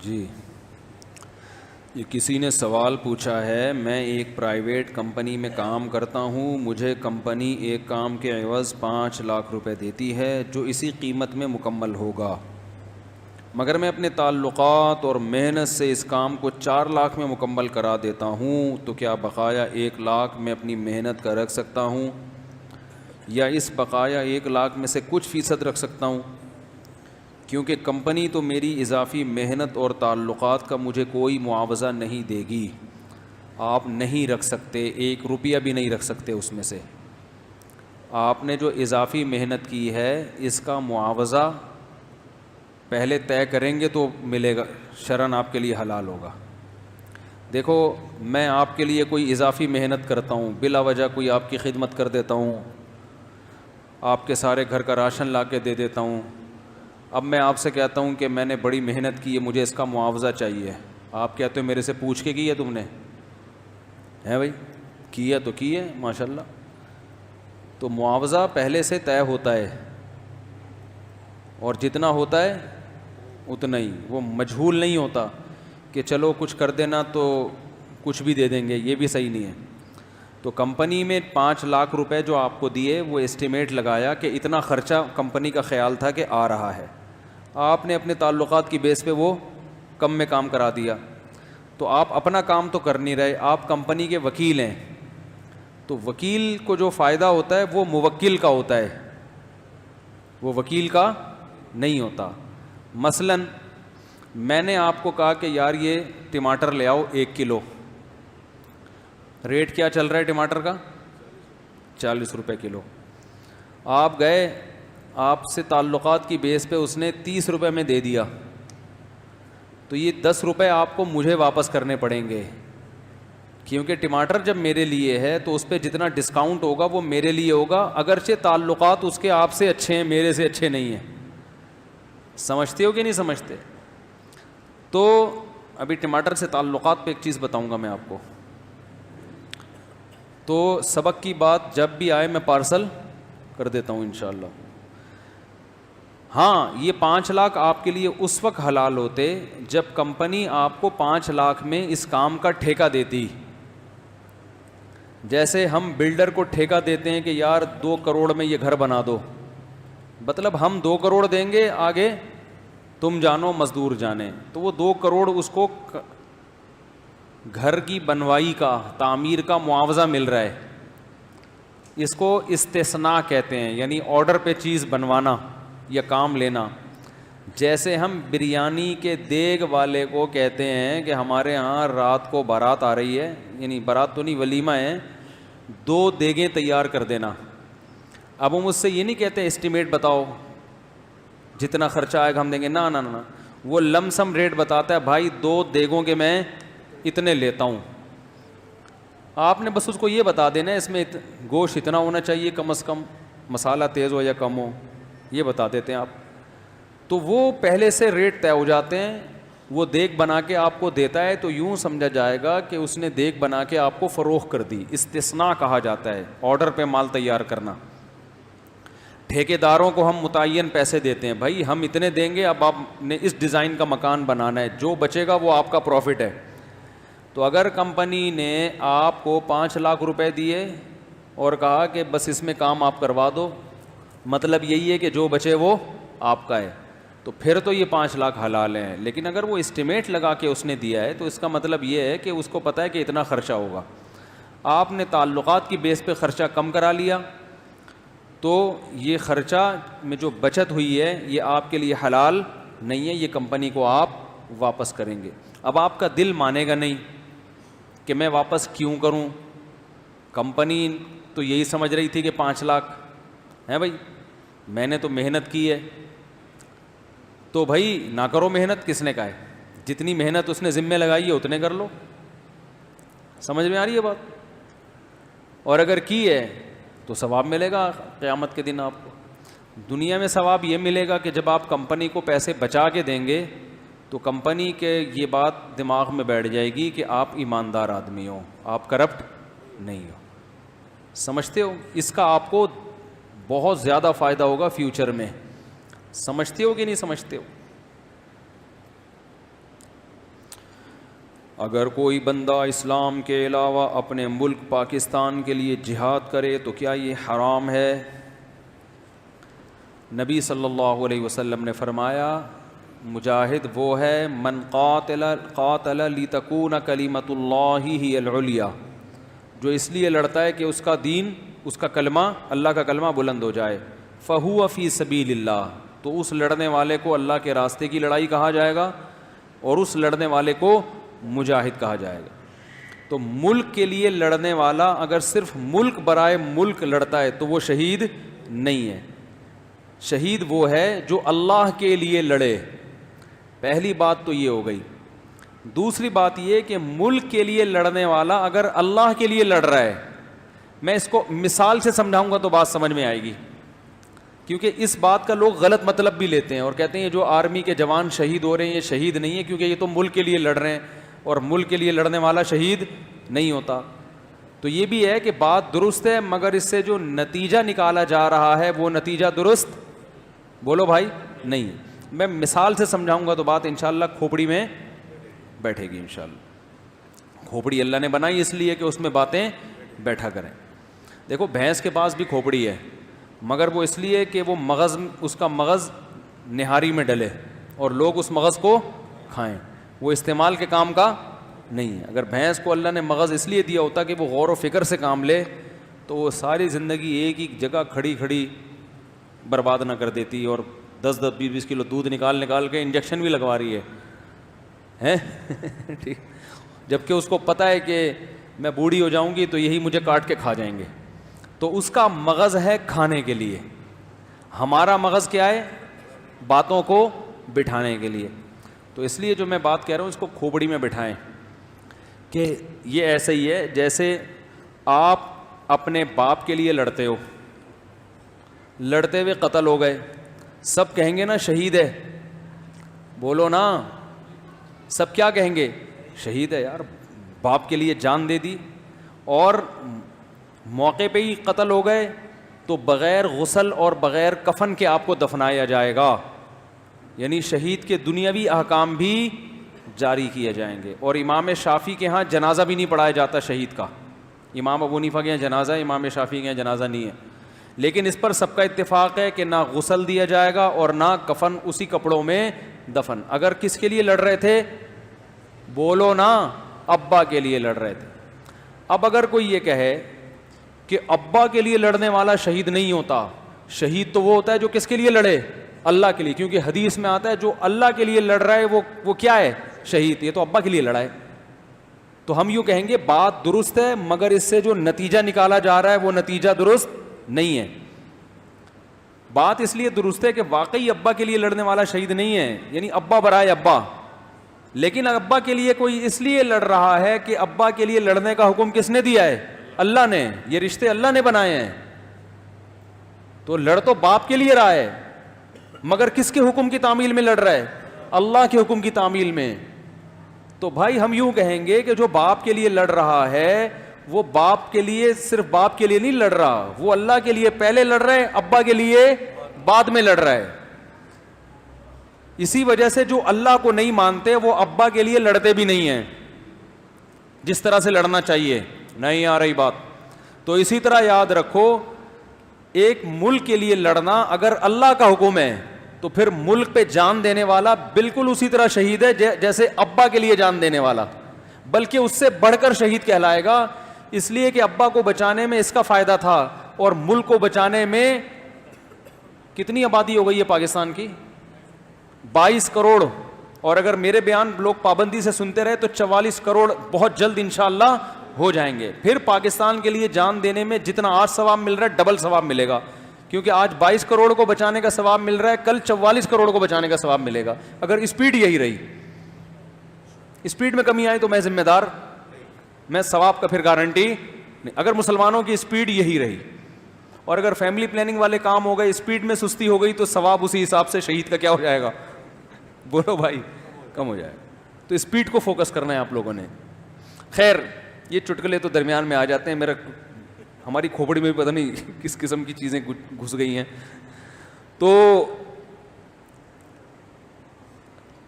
جی، یہ کسی نے سوال پوچھا ہے، میں ایک پرائیویٹ کمپنی میں کام کرتا ہوں، مجھے کمپنی ایک کام کے عوض 5 لاکھ روپے دیتی ہے جو اسی قیمت میں مکمل ہوگا، مگر میں اپنے تعلقات اور محنت سے اس کام کو 4 لاکھ میں مکمل کرا دیتا ہوں، تو کیا بقایا 1 لاکھ میں اپنی محنت کا رکھ سکتا ہوں یا اس بقایا 1 لاکھ میں سے کچھ فیصد رکھ سکتا ہوں؟ کیونکہ کمپنی تو میری اضافی محنت اور تعلقات کا مجھے کوئی معاوضہ نہیں دے گی۔ آپ نہیں رکھ سکتے، 1 روپیہ بھی نہیں رکھ سکتے اس میں سے۔ آپ نے جو اضافی محنت کی ہے اس کا معاوضہ پہلے طے کریں گے تو ملے گا، شرعاً آپ کے لیے حلال ہوگا۔ دیکھو، میں آپ کے لیے کوئی اضافی محنت کرتا ہوں، بلا وجہ کوئی آپ کی خدمت کر دیتا ہوں، آپ کے سارے گھر کا راشن لا کے دے دیتا ہوں، اب میں آپ سے کہتا ہوں کہ میں نے بڑی محنت کی ہے، مجھے اس کا معاوضہ چاہیے، آپ کہتے ہو میرے سے پوچھ کے کی ہے تم نے؟ ہے بھائی، کی ہے تو کی ہے، ماشاءاللہ۔ تو معاوضہ پہلے سے طے ہوتا ہے، اور جتنا ہوتا ہے اتنا ہی، وہ مجہول نہیں ہوتا کہ چلو کچھ کر دینا تو کچھ بھی دے دیں گے، یہ بھی صحیح نہیں ہے۔ تو کمپنی میں 5 لاکھ روپے جو آپ کو دیے، وہ اسٹیمیٹ لگایا کہ اتنا خرچہ کمپنی کا خیال تھا کہ آ رہا ہے، آپ نے اپنے تعلقات کی بیس پہ وہ کم میں کام کرا دیا، تو آپ اپنا کام تو کر نہیں رہے، آپ کمپنی کے وکیل ہیں، تو وکیل کو جو فائدہ ہوتا ہے وہ موکل کا ہوتا ہے، وہ وکیل کا نہیں ہوتا۔ مثلاً میں نے آپ کو کہا کہ یار یہ ٹماٹر لے آؤ 1 کلو، ریٹ کیا چل رہا ہے ٹماٹر کا؟ 40 روپے کلو۔ آپ گئے، آپ سے تعلقات کی بیس پہ اس نے 30 روپے میں دے دیا، تو یہ 10 روپے آپ کو مجھے واپس کرنے پڑیں گے، کیونکہ ٹماٹر جب میرے لیے ہے تو اس پہ جتنا ڈسکاؤنٹ ہوگا وہ میرے لیے ہوگا، اگرچہ تعلقات اس کے آپ سے اچھے ہیں، میرے سے اچھے نہیں ہیں۔ سمجھتے ہو کہ نہیں سمجھتے؟ تو ابھی ٹماٹر سے تعلقات پہ ایک چیز بتاؤں گا میں آپ کو، تو سبق کی بات جب بھی آئے میں پارسل کر دیتا ہوں انشاءاللہ۔ ہاں، یہ 5 لاکھ آپ کے لیے اس وقت حلال ہوتے جب کمپنی آپ کو 5 لاکھ میں اس کام کا ٹھیکہ دیتی۔ جیسے ہم بلڈر کو ٹھیکہ دیتے ہیں کہ یار 2 کروڑ میں یہ گھر بنا دو، مطلب ہم 2 کروڑ دیں گے، آگے تم جانو مزدور جانے، تو وہ 2 کروڑ اس کو گھر کی بنوائی کا، تعمیر کا معاوضہ مل رہا ہے، اس کو استثناء کہتے ہیں، یعنی آرڈر پہ چیز بنوانا یا کام لینا۔ جیسے ہم بریانی کے دیگ والے کو کہتے ہیں کہ ہمارے ہاں رات کو بارات آ رہی ہے، یعنی بارات تو نہیں ولیمہ ہے، 2 دیگیں تیار کر دینا۔ اب وہ مجھ سے یہ نہیں کہتے اسٹیمیٹ بتاؤ جتنا خرچہ آئے گا ہم دیں گے، نہ نہ نہ، وہ لم سم ریٹ بتاتا ہے، بھائی 2 دیگوں کے میں اتنے لیتا ہوں، آپ نے بس اس کو یہ بتا دینا اس میں گوشت اتنا ہونا چاہیے کم از کم، مسالہ تیز ہو یا کم ہو، یہ بتا دیتے ہیں آپ، تو وہ پہلے سے ریٹ طے ہو جاتے ہیں، وہ دیگ بنا کے آپ کو دیتا ہے، تو یوں سمجھا جائے گا کہ اس نے دیگ بنا کے آپ کو فروخت کر دی، استثناء کہا جاتا ہے آرڈر پہ مال تیار کرنا۔ ٹھیکیداروں کو ہم متعین پیسے دیتے ہیں، بھائی ہم اتنے دیں گے، اب آپ نے اس ڈیزائن کا مکان بنانا ہے، جو بچے گا وہ آپ کا پروفٹ ہے۔ تو اگر کمپنی نے آپ کو 5 لاکھ روپے دیے اور کہا کہ بس اس میں کام آپ کروا دو، مطلب یہی ہے کہ جو بچے وہ آپ کا ہے، تو پھر تو یہ 5 لاکھ حلال ہیں۔ لیکن اگر وہ اسٹیمیٹ لگا کے اس نے دیا ہے تو اس کا مطلب یہ ہے کہ اس کو پتہ ہے کہ اتنا خرچہ ہوگا، آپ نے تعلقات کی بیس پہ خرچہ کم کرا لیا، تو یہ خرچہ میں جو بچت ہوئی ہے یہ آپ کے لیے حلال نہیں ہے، یہ کمپنی کو آپ واپس کریں گے۔ اب آپ کا دل مانے گا نہیں کہ میں واپس کیوں کروں، کمپنی تو یہی سمجھ رہی تھی کہ 5 لاکھ ہے، بھائی میں نے تو محنت کی ہے، تو بھائی نہ کرو محنت، کس نے کہا ہے؟ جتنی محنت اس نے ذمہ لگائی ہے اتنے کر لو۔ سمجھ میں آ رہی ہے بات؟ اور اگر کی ہے تو ثواب ملے گا قیامت کے دن آپ کو۔ دنیا میں ثواب یہ ملے گا کہ جب آپ کمپنی کو پیسے بچا کے دیں گے تو کمپنی کے یہ بات دماغ میں بیٹھ جائے گی کہ آپ ایماندار آدمی ہو، آپ کرپٹ نہیں ہو۔ سمجھتے ہو؟ اس کا آپ کو بہت زیادہ فائدہ ہوگا فیوچر میں۔ سمجھتے ہو کہ نہیں سمجھتے ہو؟ اگر کوئی بندہ اسلام کے علاوہ اپنے ملک پاکستان کے لیے جہاد کرے تو کیا یہ حرام ہے؟ نبی صلی اللہ علیہ وسلم نے فرمایا مجاہد وہ ہے من قاتل لتکون کلمۃ اللہ ہی العلیٰ، جو اس لیے لڑتا ہے کہ اس کا دین، اس کا کلمہ، اللہ کا کلمہ بلند ہو جائے، فہو فی سبیل اللہ، تو اس لڑنے والے کو اللہ کے راستے کی لڑائی کہا جائے گا اور اس لڑنے والے کو مجاہد کہا جائے گا۔ تو ملک کے لیے لڑنے والا اگر صرف ملک برائے ملک لڑتا ہے تو وہ شہید نہیں ہے۔ شہید وہ ہے جو اللہ کے لیے لڑے۔ پہلی بات تو یہ ہو گئی۔ دوسری بات یہ کہ ملک کے لیے لڑنے والا اگر اللہ کے لیے لڑ رہا ہے، میں اس کو مثال سے سمجھاؤں گا تو بات سمجھ میں آئے گی، کیونکہ اس بات کا لوگ غلط مطلب بھی لیتے ہیں اور کہتے ہیں یہ جو آرمی کے جوان شہید ہو رہے ہیں یہ شہید نہیں ہے کیونکہ یہ تو ملک کے لیے لڑ رہے ہیں، اور ملک کے لیے لڑنے والا شہید نہیں ہوتا۔ تو یہ بھی ہے کہ بات درست ہے، مگر اس سے جو نتیجہ نکالا جا رہا ہے وہ نتیجہ درست، بولو بھائی، نہیں ہے۔ میں مثال سے سمجھاؤں گا تو بات انشاءاللہ کھوپڑی میں بیٹھے گی انشاءاللہ۔ کھوپڑی اللہ نے بنائی اس لیے کہ اس میں باتیں بیٹھا کریں۔ دیکھو بھینس کے پاس بھی کھوپڑی ہے، مگر وہ اس لیے کہ وہ مغز، اس کا مغز نہاری میں ڈلے اور لوگ اس مغز کو کھائیں، وہ استعمال کے کام کا نہیں ہے۔ اگر بھینس کو اللہ نے مغز اس لیے دیا ہوتا کہ وہ غور و فکر سے کام لے تو وہ ساری زندگی ایک ہی جگہ کھڑی کھڑی برباد نہ کر دیتی، اور 10-10 20-20 کلو دودھ نکال کے انجیکشن بھی لگوا رہی ہے ٹھیک، جبکہ اس کو پتہ ہے کہ میں بوڑھی ہو جاؤں گی تو یہی مجھے کاٹ کے کھا جائیں گے۔ تو اس کا مغز ہے کھانے کے لیے، ہمارا مغز کیا ہے؟ باتوں کو بٹھانے کے لیے۔ تو اس لیے جو میں بات کہہ رہا ہوں اس کو کھوپڑی میں بٹھائیں کہ یہ ایسے ہی ہے جیسے آپ اپنے باپ کے لیے لڑتے ہو، لڑتے ہوئے قتل ہو گئے، سب کہیں گے نا شہید ہے، بولو نا، سب کیا کہیں گے؟ شہید ہے یار، باپ کے لیے جان دے دی، اور موقع پہ ہی قتل ہو گئے تو بغیر غسل اور بغیر کفن کے آپ کو دفنایا جائے گا، یعنی شہید کے دنیاوی احکام بھی جاری کیے جائیں گے۔ اور امام شافعی کے ہاں جنازہ بھی نہیں پڑھایا جاتا شہید کا، امام ابو حنیفہ کے یہاں جنازہ ہے، امام شافعی کے یہاں جنازہ نہیں ہے، لیکن اس پر سب کا اتفاق ہے کہ نہ غسل دیا جائے گا اور نہ کفن، اسی کپڑوں میں دفن۔ اگر کس کے لیے لڑ رہے تھے؟ بولو نا، ابا کے لیے لڑ رہے تھے۔ اب اگر کوئی یہ کہے کہ ابا کے لیے لڑنے والا شہید نہیں ہوتا، شہید تو وہ ہوتا ہے جو کس کے لیے لڑے؟ اللہ کے لیے، کیونکہ حدیث میں آتا ہے جو اللہ کے لیے لڑ رہا ہے وہ کیا ہے؟ شہید۔ یہ تو ابا کے لیے لڑا ہے۔ تو ہم یوں کہیں گے بات درست ہے، مگر اس سے جو نتیجہ نکالا جا رہا ہے وہ نتیجہ درست نہیں ہے۔ بات اس لیے درست ہے کہ واقعی ابا کے لیے لڑنے والا شہید نہیں ہے، یعنی ابا برائے ابا، لیکن ابا کے لیے کوئی اس لیے لڑ رہا ہے کہ ابا کے لیے لڑنے کا حکم کس نے دیا ہے؟ اللہ نے، یہ رشتے اللہ نے بنائے ہیں۔ تو لڑ تو باپ کے لیے رہا ہے، مگر کس کے حکم کی تعمیل میں لڑ رہا ہے؟ اللہ کے حکم کی تعمیل میں۔ تو بھائی ہم یوں کہیں گے کہ جو باپ کے لیے لڑ رہا ہے وہ باپ کے لیے، صرف باپ کے لیے نہیں لڑ رہا، وہ اللہ کے لیے پہلے لڑ رہا ہے، ابا کے لیے بعد میں لڑ رہا ہے۔ اسی وجہ سے جو اللہ کو نہیں مانتے وہ ابا کے لیے لڑتے بھی نہیں ہیں جس طرح سے لڑنا چاہیے۔ نہیں آ رہی بات؟ تو اسی طرح یاد رکھو، ایک ملک کے لیے لڑنا اگر اللہ کا حکم ہے تو پھر ملک پہ جان دینے والا بالکل اسی طرح شہید ہے جیسے ابا کے لیے جان دینے والا، بلکہ اس سے بڑھ کر شہید کہلائے گا، اس لیے کہ ابا کو بچانے میں اس کا فائدہ تھا، اور ملک کو بچانے میں کتنی آبادی ہو گئی ہے پاکستان کی؟ 22 کروڑ، اور اگر میرے بیان لوگ پابندی سے سنتے رہے تو 44 کروڑ بہت جلد انشاءاللہ ہو جائیں گے۔ پھر پاکستان کے لیے جان دینے میں جتنا آج ثواب مل رہا ہے ڈبل ثواب ملے گا، کیونکہ آج 22 کروڑ کو بچانے کا ثواب مل رہا ہے، کل 44 کروڑ کو بچانے کا ثواب ملے گا، اگر اسپیڈ یہی رہی۔ اسپیڈ میں کمی آئی تو میں ذمہ دار، میں ثواب کا پھر گارنٹی نہیں۔ اگر مسلمانوں کی اسپیڈ یہی رہی، اور اگر فیملی پلاننگ والے کام ہو گئے، اسپیڈ میں سستی ہو گئی، تو ثواب اسی حساب سے شہید کا کیا ہو جائے گا؟ بولو بھائی، کم ہو جائے گا۔ تو اسپیڈ کو فوکس کرنا ہے آپ لوگوں نے۔ خیر، یہ چٹکلے تو درمیان میں آ جاتے ہیں، ہماری کھوپڑی میں بھی پتہ نہیں کس قسم کی چیزیں گھس گئی ہیں۔ تو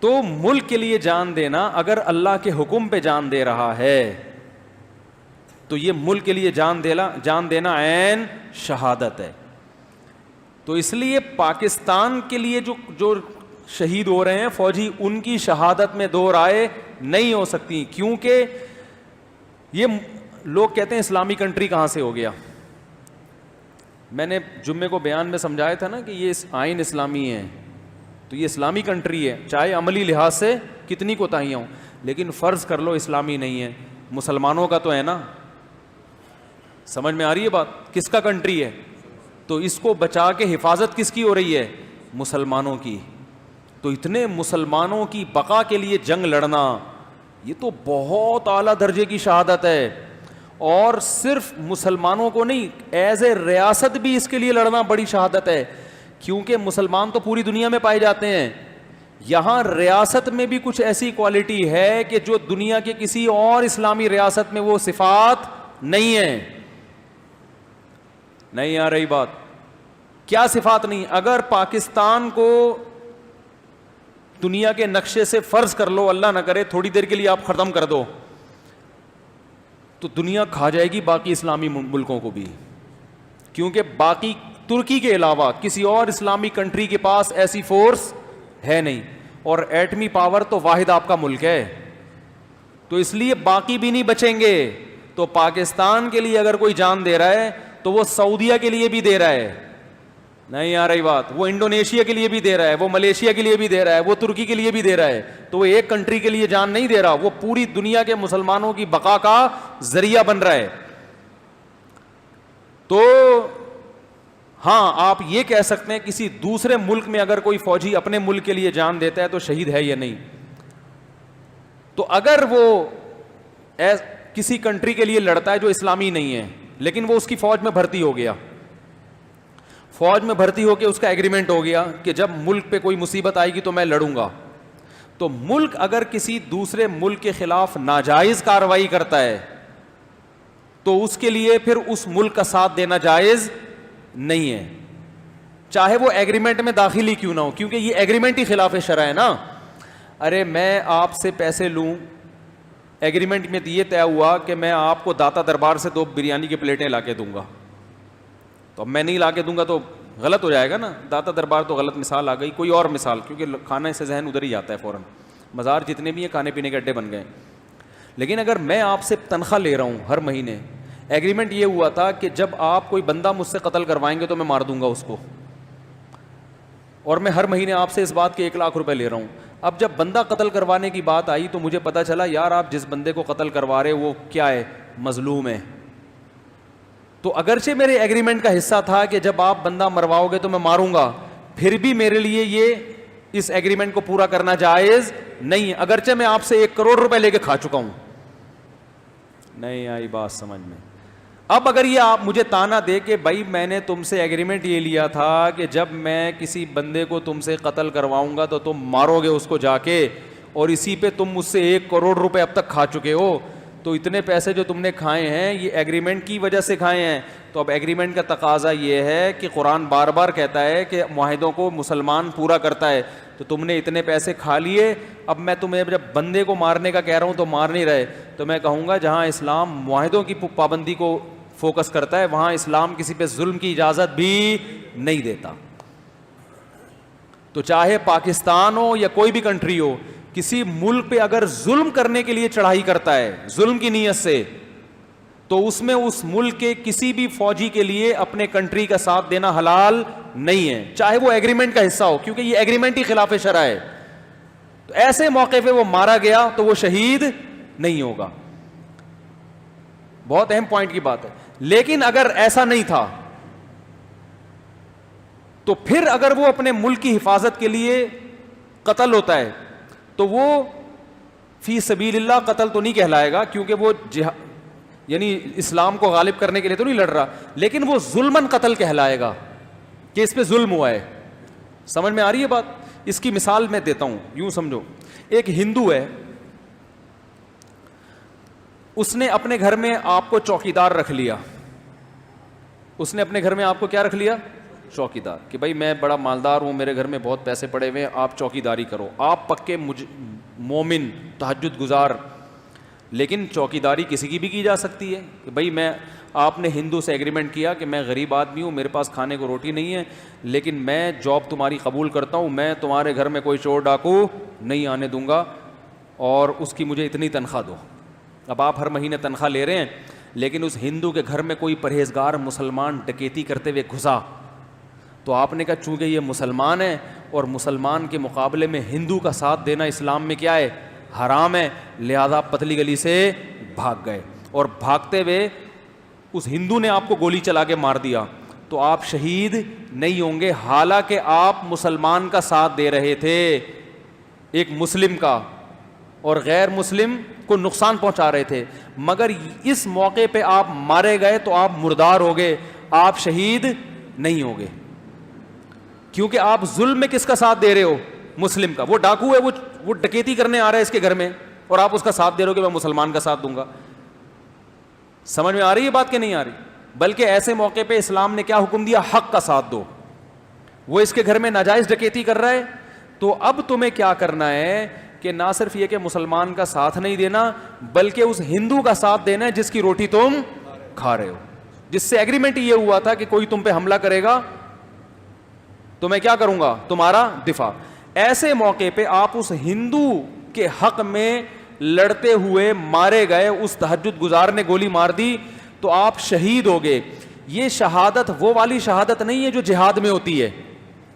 تو ملک کے لیے جان دینا اگر اللہ کے حکم پہ جان دے رہا ہے تو یہ ملک کے لیے جان دینا عین شہادت ہے. تو اس لیے پاکستان کے لیے جو شہید ہو رہے ہیں فوجی, ان کی شہادت میں دو رائے نہیں ہو سکتی, کیونکہ یہ لوگ کہتے ہیں اسلامی کنٹری کہاں سے ہو گیا. میں نے جمعے کو بیان میں سمجھایا تھا نا کہ یہ آئین اسلامی ہے تو یہ اسلامی کنٹری ہے, چاہے عملی لحاظ سے کتنی کوتاہیاں ہوں, لیکن فرض کر لو اسلامی نہیں ہے, مسلمانوں کا تو ہے نا. سمجھ میں آ رہی ہے بات, کس کا کنٹری ہے؟ تو اس کو بچا کے حفاظت کس کی ہو رہی ہے؟ مسلمانوں کی. تو اتنے مسلمانوں کی بقا کے لیے جنگ لڑنا یہ تو بہت اعلیٰ درجے کی شہادت ہے, اور صرف مسلمانوں کو نہیں, ایز اے ریاست بھی اس کے لیے لڑنا بڑی شہادت ہے, کیونکہ مسلمان تو پوری دنیا میں پائے جاتے ہیں. یہاں ریاست میں بھی کچھ ایسی کوالٹی ہے کہ جو دنیا کے کسی اور اسلامی ریاست میں وہ صفات نہیں ہے. نہیں آ رہی بات؟ کیا صفات نہیں؟ اگر پاکستان کو دنیا کے نقشے سے فرض کر لو, اللہ نہ کرے تھوڑی دیر کے لیے آپ ختم کر دو, تو دنیا کھا جائے گی باقی اسلامی ملکوں کو بھی, کیونکہ باقی ترکی کے علاوہ کسی اور اسلامی کنٹری کے پاس ایسی فورس ہے نہیں, اور ایٹمی پاور تو واحد آپ کا ملک ہے, تو اس لیے باقی بھی نہیں بچیں گے. تو پاکستان کے لیے اگر کوئی جان دے رہا ہے تو وہ سعودیہ کے لیے بھی دے رہا ہے. نہیں آ رہی بات؟ وہ انڈونیشیا کے لیے بھی دے رہا ہے, وہ ملیشیا کے لیے بھی دے رہا ہے, وہ ترکی کے لیے بھی دے رہا ہے. تو وہ ایک کنٹری کے لیے جان نہیں دے رہا, وہ پوری دنیا کے مسلمانوں کی بقا کا ذریعہ بن رہا ہے. تو ہاں, آپ یہ کہہ سکتے ہیں کسی دوسرے ملک میں اگر کوئی فوجی اپنے ملک کے لیے جان دیتا ہے تو شہید ہے یا نہیں. تو اگر وہ کسی کنٹری کے لیے لڑتا ہے جو اسلامی نہیں ہے, لیکن وہ اس کی فوج میں بھرتی ہو گیا, فوج میں بھرتی ہو کے اس کا ایگریمنٹ ہو گیا کہ جب ملک پہ کوئی مصیبت آئے گی تو میں لڑوں گا, تو ملک اگر کسی دوسرے ملک کے خلاف ناجائز کارروائی کرتا ہے تو اس کے لیے پھر اس ملک کا ساتھ دینا جائز نہیں ہے, چاہے وہ ایگریمنٹ میں داخل ہی کیوں نہ ہو, کیونکہ یہ ایگریمنٹ ہی خلاف شرع ہے نا. ارے میں آپ سے پیسے لوں, ایگریمنٹ میں یہ طے ہوا کہ میں آپ کو داتا دربار سے 2 بریانی کی پلیٹیں لا کے دوں گا, تو اب میں نہیں لا کے دوں گا تو غلط ہو جائے گا نا. داتا دربار تو غلط مثال آ گئی, کوئی اور مثال, کیونکہ کھانے سے ذہن ادھر ہی جاتا ہے فوراً. مزار جتنے بھی ہیں کھانے پینے کے اڈے بن گئے. لیکن اگر میں آپ سے تنخواہ لے رہا ہوں ہر مہینے, ایگریمنٹ یہ ہوا تھا کہ جب آپ کوئی بندہ مجھ سے قتل کروائیں گے تو میں مار دوں گا اس کو, اور میں ہر مہینے آپ سے اس بات کے 1 لاکھ روپے لے رہا ہوں. اب جب بندہ قتل کروانے کی بات آئی تو مجھے پتا چلا یار آپ جس بندے کو قتل کروا رہے وہ کیا ہے, مظلوم ہے. تو اگرچہ میرے ایگریمنٹ کا حصہ تھا کہ جب آپ بندہ مرواؤ گے تو میں ماروں گا, پھر بھی میرے لیے یہ اس ایگریمنٹ کو پورا کرنا جائز نہیں ہے, اگرچہ میں آپ سے 1 کروڑ روپے لے کے کھا چکا ہوں. نہیں آئی بات سمجھ میں؟ اب اگر یہ آپ مجھے تانا دے کہ بھائی میں نے تم سے ایگریمنٹ یہ لیا تھا کہ جب میں کسی بندے کو تم سے قتل کرواؤں گا تو تم مارو گے اس کو جا کے, اور اسی پہ تم مجھ سے 1 کروڑ روپے اب تک کھا چکے ہو, تو اتنے پیسے جو تم نے کھائے ہیں یہ ایگریمنٹ کی وجہ سے کھائے ہیں. تو اب ایگریمنٹ کا تقاضا یہ ہے کہ قرآن بار بار کہتا ہے کہ معاہدوں کو مسلمان پورا کرتا ہے, تو تم نے اتنے پیسے کھا لیے, اب میں تمہیں جب بندے کو مارنے کا کہہ رہا ہوں تو مار نہیں رہے, تو میں کہوں گا جہاں اسلام معاہدوں کی پابندی کو فوکس کرتا ہے وہاں اسلام کسی پہ ظلم کی اجازت بھی نہیں دیتا. تو چاہے پاکستان ہو یا کوئی بھی کنٹری ہو, کسی ملک پہ اگر ظلم کرنے کے لیے چڑھائی کرتا ہے ظلم کی نیت سے, تو اس میں اس ملک کے کسی بھی فوجی کے لیے اپنے کنٹری کا ساتھ دینا حلال نہیں ہے, چاہے وہ ایگریمنٹ کا حصہ ہو, کیونکہ یہ ایگریمنٹ ہی خلاف شرع ہے. تو ایسے موقع پہ وہ مارا گیا تو وہ شہید نہیں ہوگا. بہت اہم پوائنٹ کی بات ہے. لیکن اگر ایسا نہیں تھا تو پھر اگر وہ اپنے ملک کی حفاظت کے لیے قتل ہوتا ہے تو وہ فی سبیل اللہ قتل تو نہیں کہلائے گا, کیونکہ وہ یعنی اسلام کو غالب کرنے کے لیے تو نہیں لڑ رہا, لیکن وہ ظلمن قتل کہلائے گا کہ اس پہ ظلم ہوا ہے. سمجھ میں آ رہی ہے بات؟ اس کی مثال میں دیتا ہوں, یوں سمجھو ایک ہندو ہے, اس نے اپنے گھر میں آپ کو چوکیدار رکھ لیا, اس نے اپنے گھر میں آپ کو کیا رکھ لیا؟ چوکیدار کہ بھائی میں بڑا مالدار ہوں, میرے گھر میں بہت پیسے پڑے ہوئے ہیں, آپ چوکیداری کرو. آپ پکے مومن تہجد گزار, لیکن چوکیداری کسی کی بھی کی جا سکتی ہے کہ بھائی آپ نے ہندو سے ایگریمنٹ کیا کہ میں غریب آدمی ہوں, میرے پاس کھانے کو روٹی نہیں ہے, لیکن میں جاب تمہاری قبول کرتا ہوں, میں تمہارے گھر میں کوئی چور ڈاکو نہیں آنے دوں گا اور اس کی مجھے اتنی تنخواہ دو. اب آپ ہر مہینے تنخواہ لے رہے ہیں, لیکن اس ہندو کے گھر میں کوئی پرہیزگار مسلمان ڈکیتی کرتے ہوئے گھسا, تو آپ نے کہا چونکہ یہ مسلمان ہے اور مسلمان کے مقابلے میں ہندو کا ساتھ دینا اسلام میں کیا ہے, حرام ہے, لہذا پتلی گلی سے بھاگ گئے, اور بھاگتے ہوئے اس ہندو نے آپ کو گولی چلا کے مار دیا, تو آپ شہید نہیں ہوں گے, حالانکہ آپ مسلمان کا ساتھ دے رہے تھے, ایک مسلم کا, اور غیر مسلم کو نقصان پہنچا رہے تھے, مگر اس موقع پہ آپ مارے گئے تو آپ مردار ہو گئے, آپ شہید نہیں ہو گے, کیونکہ آپ ظلم میں کس کا ساتھ دے رہے ہو, مسلم کا. وہ ڈاکو ہے, وہ ڈکیتی کرنے آ رہا ہے اس کے گھر میں, اور آپ اس کا ساتھ دے رہے ہو کہ میں مسلمان کا ساتھ دوں گا. سمجھ میں آ رہی ہے بات کہ نہیں آ رہی؟ بلکہ ایسے موقع پہ اسلام نے کیا حکم دیا, حق کا ساتھ دو. وہ اس کے گھر میں ناجائز ڈکیتی کر رہا ہے, تو اب تمہیں کیا کرنا ہے کہ نہ صرف یہ کہ مسلمان کا ساتھ نہیں دینا, بلکہ اس ہندو کا ساتھ دینا ہے جس کی روٹی تم کھا رہے ہو, جس سے ایگریمنٹ یہ ہوا تھا کہ کوئی تم پہ حملہ کرے گا تو میں کیا کروں گا, تمہارا دفاع. ایسے موقع پہ آپ اس ہندو کے حق میں لڑتے ہوئے مارے گئے, اس تہجد گزار نے گولی مار دی تو آپ شہید ہو گئے. یہ شہادت وہ والی شہادت نہیں ہے جو جہاد میں ہوتی ہے,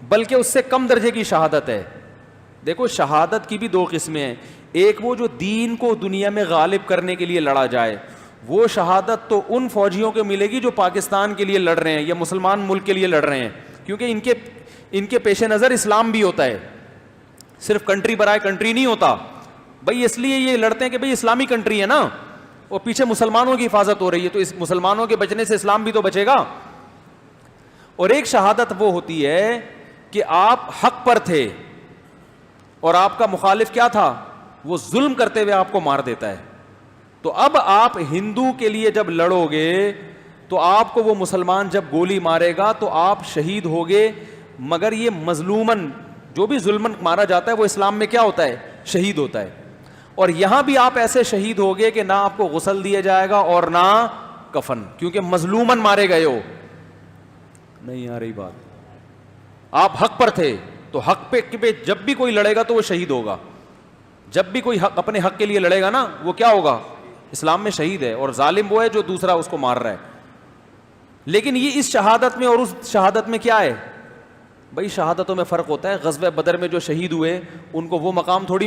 بلکہ اس سے کم درجے کی شہادت ہے. دیکھو شہادت کی بھی دو قسمیں ہیں, ایک وہ جو دین کو دنیا میں غالب کرنے کے لیے لڑا جائے, وہ شہادت تو ان فوجیوں کو ملے گی جو پاکستان کے لیے لڑ رہے ہیں یا مسلمان ملک کے لیے لڑ رہے ہیں, کیونکہ ان کے پیش نظر اسلام بھی ہوتا ہے, صرف کنٹری برائے کنٹری نہیں ہوتا. بھائی اس لیے یہ لڑتے ہیں کہ بھئی اسلامی کنٹری ہے نا, اور پیچھے مسلمانوں کی حفاظت ہو رہی ہے, تو اس مسلمانوں کے بچنے سے اسلام بھی تو بچے گا. اور ایک شہادت وہ ہوتی ہے کہ آپ حق پر تھے اور آپ کا مخالف کیا تھا, وہ ظلم کرتے ہوئے آپ کو مار دیتا ہے. تو اب آپ ہندو کے لیے جب لڑو گے تو آپ کو وہ مسلمان جب گولی مارے گا تو آپ شہید ہوگے, مگر یہ مظلومن جو بھی ظلمن مارا جاتا ہے وہ اسلام میں کیا ہوتا ہے, شہید ہوتا ہے. اور یہاں بھی آپ ایسے شہید ہوگے کہ نہ آپ کو غسل دیا جائے گا اور نہ کفن, کیونکہ مظلومن مارے گئے ہو. نہیں آ رہی بات؟ آپ حق پر تھے تو حق پہ جب بھی کوئی لڑے گا تو وہ شہید ہوگا. جب بھی کوئی حق اپنے حق کے لیے لڑے گا نا, وہ کیا ہوگا, اسلام میں شہید ہے, اور ظالم وہ ہے جو دوسرا اس کو مار رہا ہے. لیکن یہ اس شہادت میں اور اس شہادت میں کیا ہے بھائی, شہادتوں میں فرق ہوتا ہے. غزوہ بدر میں جو شہید ہوئے ان کو وہ مقام تھوڑی,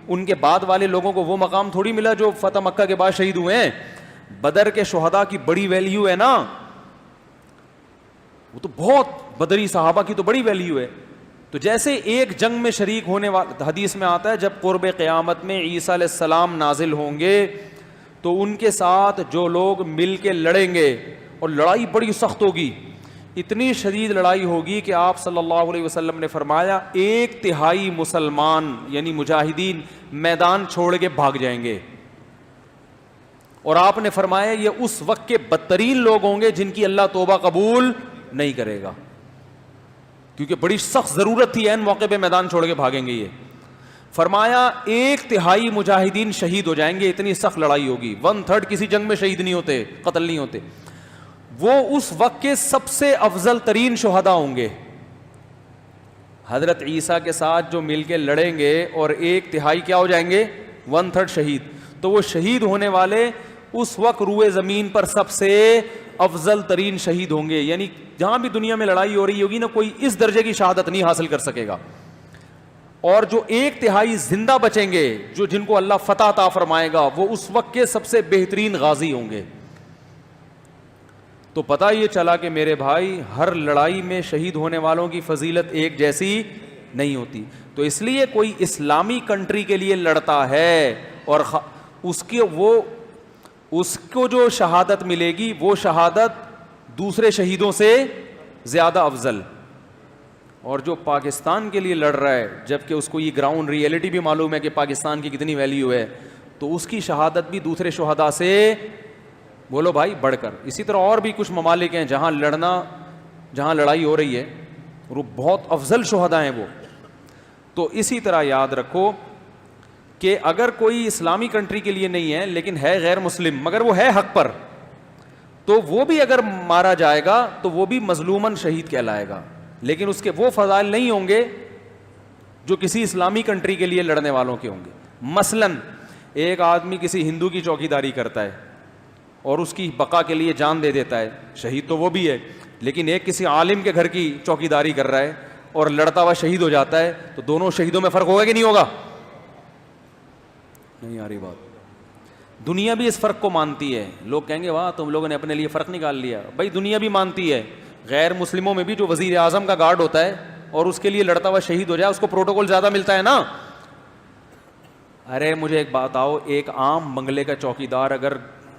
ان کے بعد والے لوگوں کو وہ مقام تھوڑی ملا جو فتح مکہ کے بعد شہید ہوئے ہیں. بدر کے شہداء کی بڑی ویلیو ہے نا, وہ تو بہت, بدری صحابہ کی تو بڑی ویلیو ہے. تو جیسے ایک جنگ میں شریک ہونے والا, حدیث میں آتا ہے جب قرب قیامت میں عیسیٰ علیہ السلام نازل ہوں گے تو ان کے ساتھ جو لوگ مل کے لڑیں گے, اور لڑائی بڑی سخت ہوگی, اتنی شدید لڑائی ہوگی کہ آپ صلی اللہ علیہ وسلم نے فرمایا 1/3 مسلمان یعنی مجاہدین میدان چھوڑ کے بھاگ جائیں گے. اور آپ نے فرمایا یہ اس وقت کے بدترین لوگ ہوں گے جن کی اللہ توبہ قبول نہیں کرے گا, کیونکہ بڑی سخت ضرورت تھی این موقع پہ میدان چھوڑ کے بھاگیں گے. یہ فرمایا 1/3 مجاہدین شہید ہو جائیں گے, اتنی سخت لڑائی ہوگی. 1/3 کسی جنگ میں شہید نہیں ہوتے, قتل نہیں ہوتے. وہ اس وقت کے سب سے افضل ترین شہداء ہوں گے. حضرت عیسیٰ کے ساتھ جو مل کے لڑیں گے اور 1/3 کیا ہو جائیں گے, 1/3 شہید, تو وہ شہید ہونے والے اس وقت روئے زمین پر سب سے افضل ترین شہید ہوں گے. یعنی جہاں بھی دنیا میں لڑائی ہو رہی ہوگی نا, کوئی اس درجے کی شہادت نہیں حاصل کر سکے گا. اور جو 1/3 زندہ بچیں گے, جو جن کو اللہ فتح عطا فرمائے گا, وہ اس وقت کے سب سے بہترین غازی ہوں گے. تو پتہ یہ چلا کہ میرے بھائی ہر لڑائی میں شہید ہونے والوں کی فضیلت ایک جیسی نہیں ہوتی. تو اس لیے کوئی اسلامی کنٹری کے لیے لڑتا ہے اور اس کو جو شہادت ملے گی وہ شہادت دوسرے شہیدوں سے زیادہ افضل. اور جو پاکستان کے لیے لڑ رہا ہے, جبکہ اس کو یہ گراؤنڈ ریئلٹی بھی معلوم ہے کہ پاکستان کی کتنی ویلیو ہے, تو اس کی شہادت بھی دوسرے شہداء سے بولو بھائی بڑھ کر. اسی طرح اور بھی کچھ ممالک ہیں جہاں لڑائی ہو رہی ہے, اور وہ بہت افضل شہداء ہیں وہ. تو اسی طرح یاد رکھو کہ اگر کوئی اسلامی کنٹری کے لیے نہیں ہے لیکن ہے غیر مسلم مگر وہ ہے حق پر, تو وہ بھی اگر مارا جائے گا تو وہ بھی مظلوماً شہید کہلائے گا, لیکن اس کے وہ فضائل نہیں ہوں گے جو کسی اسلامی کنٹری کے لیے لڑنے والوں کے ہوں گے. مثلاً ایک آدمی کسی ہندو کی چوکیداری کرتا ہے اور اس کی بقا کے لیے جان دے دیتا ہے, شہید تو وہ بھی ہے, لیکن ایک کسی عالم کے گھر کی چوکیداری کر رہا ہے اور لڑتا ہوا شہید ہو جاتا ہے, تو دونوں شہیدوں میں فرق ہوگا کہ نہیں ہوگا؟ نہیں آ رہی بات. دنیا بھی اس فرق کو مانتی ہے. لوگ کہیں گے واہ تم لوگوں نے اپنے لیے فرق نکال لیا. بھائی دنیا بھی مانتی ہے, غیر مسلموں میں بھی جو وزیر اعظم کا گارڈ ہوتا ہے اور اس کے لیے لڑتا ہوا شہید ہو جائے اس کو پروٹوکول زیادہ ملتا ہے نا. ارے مجھے ایک بات آؤ, ایک عام بنگلے کا چوکیدار اگر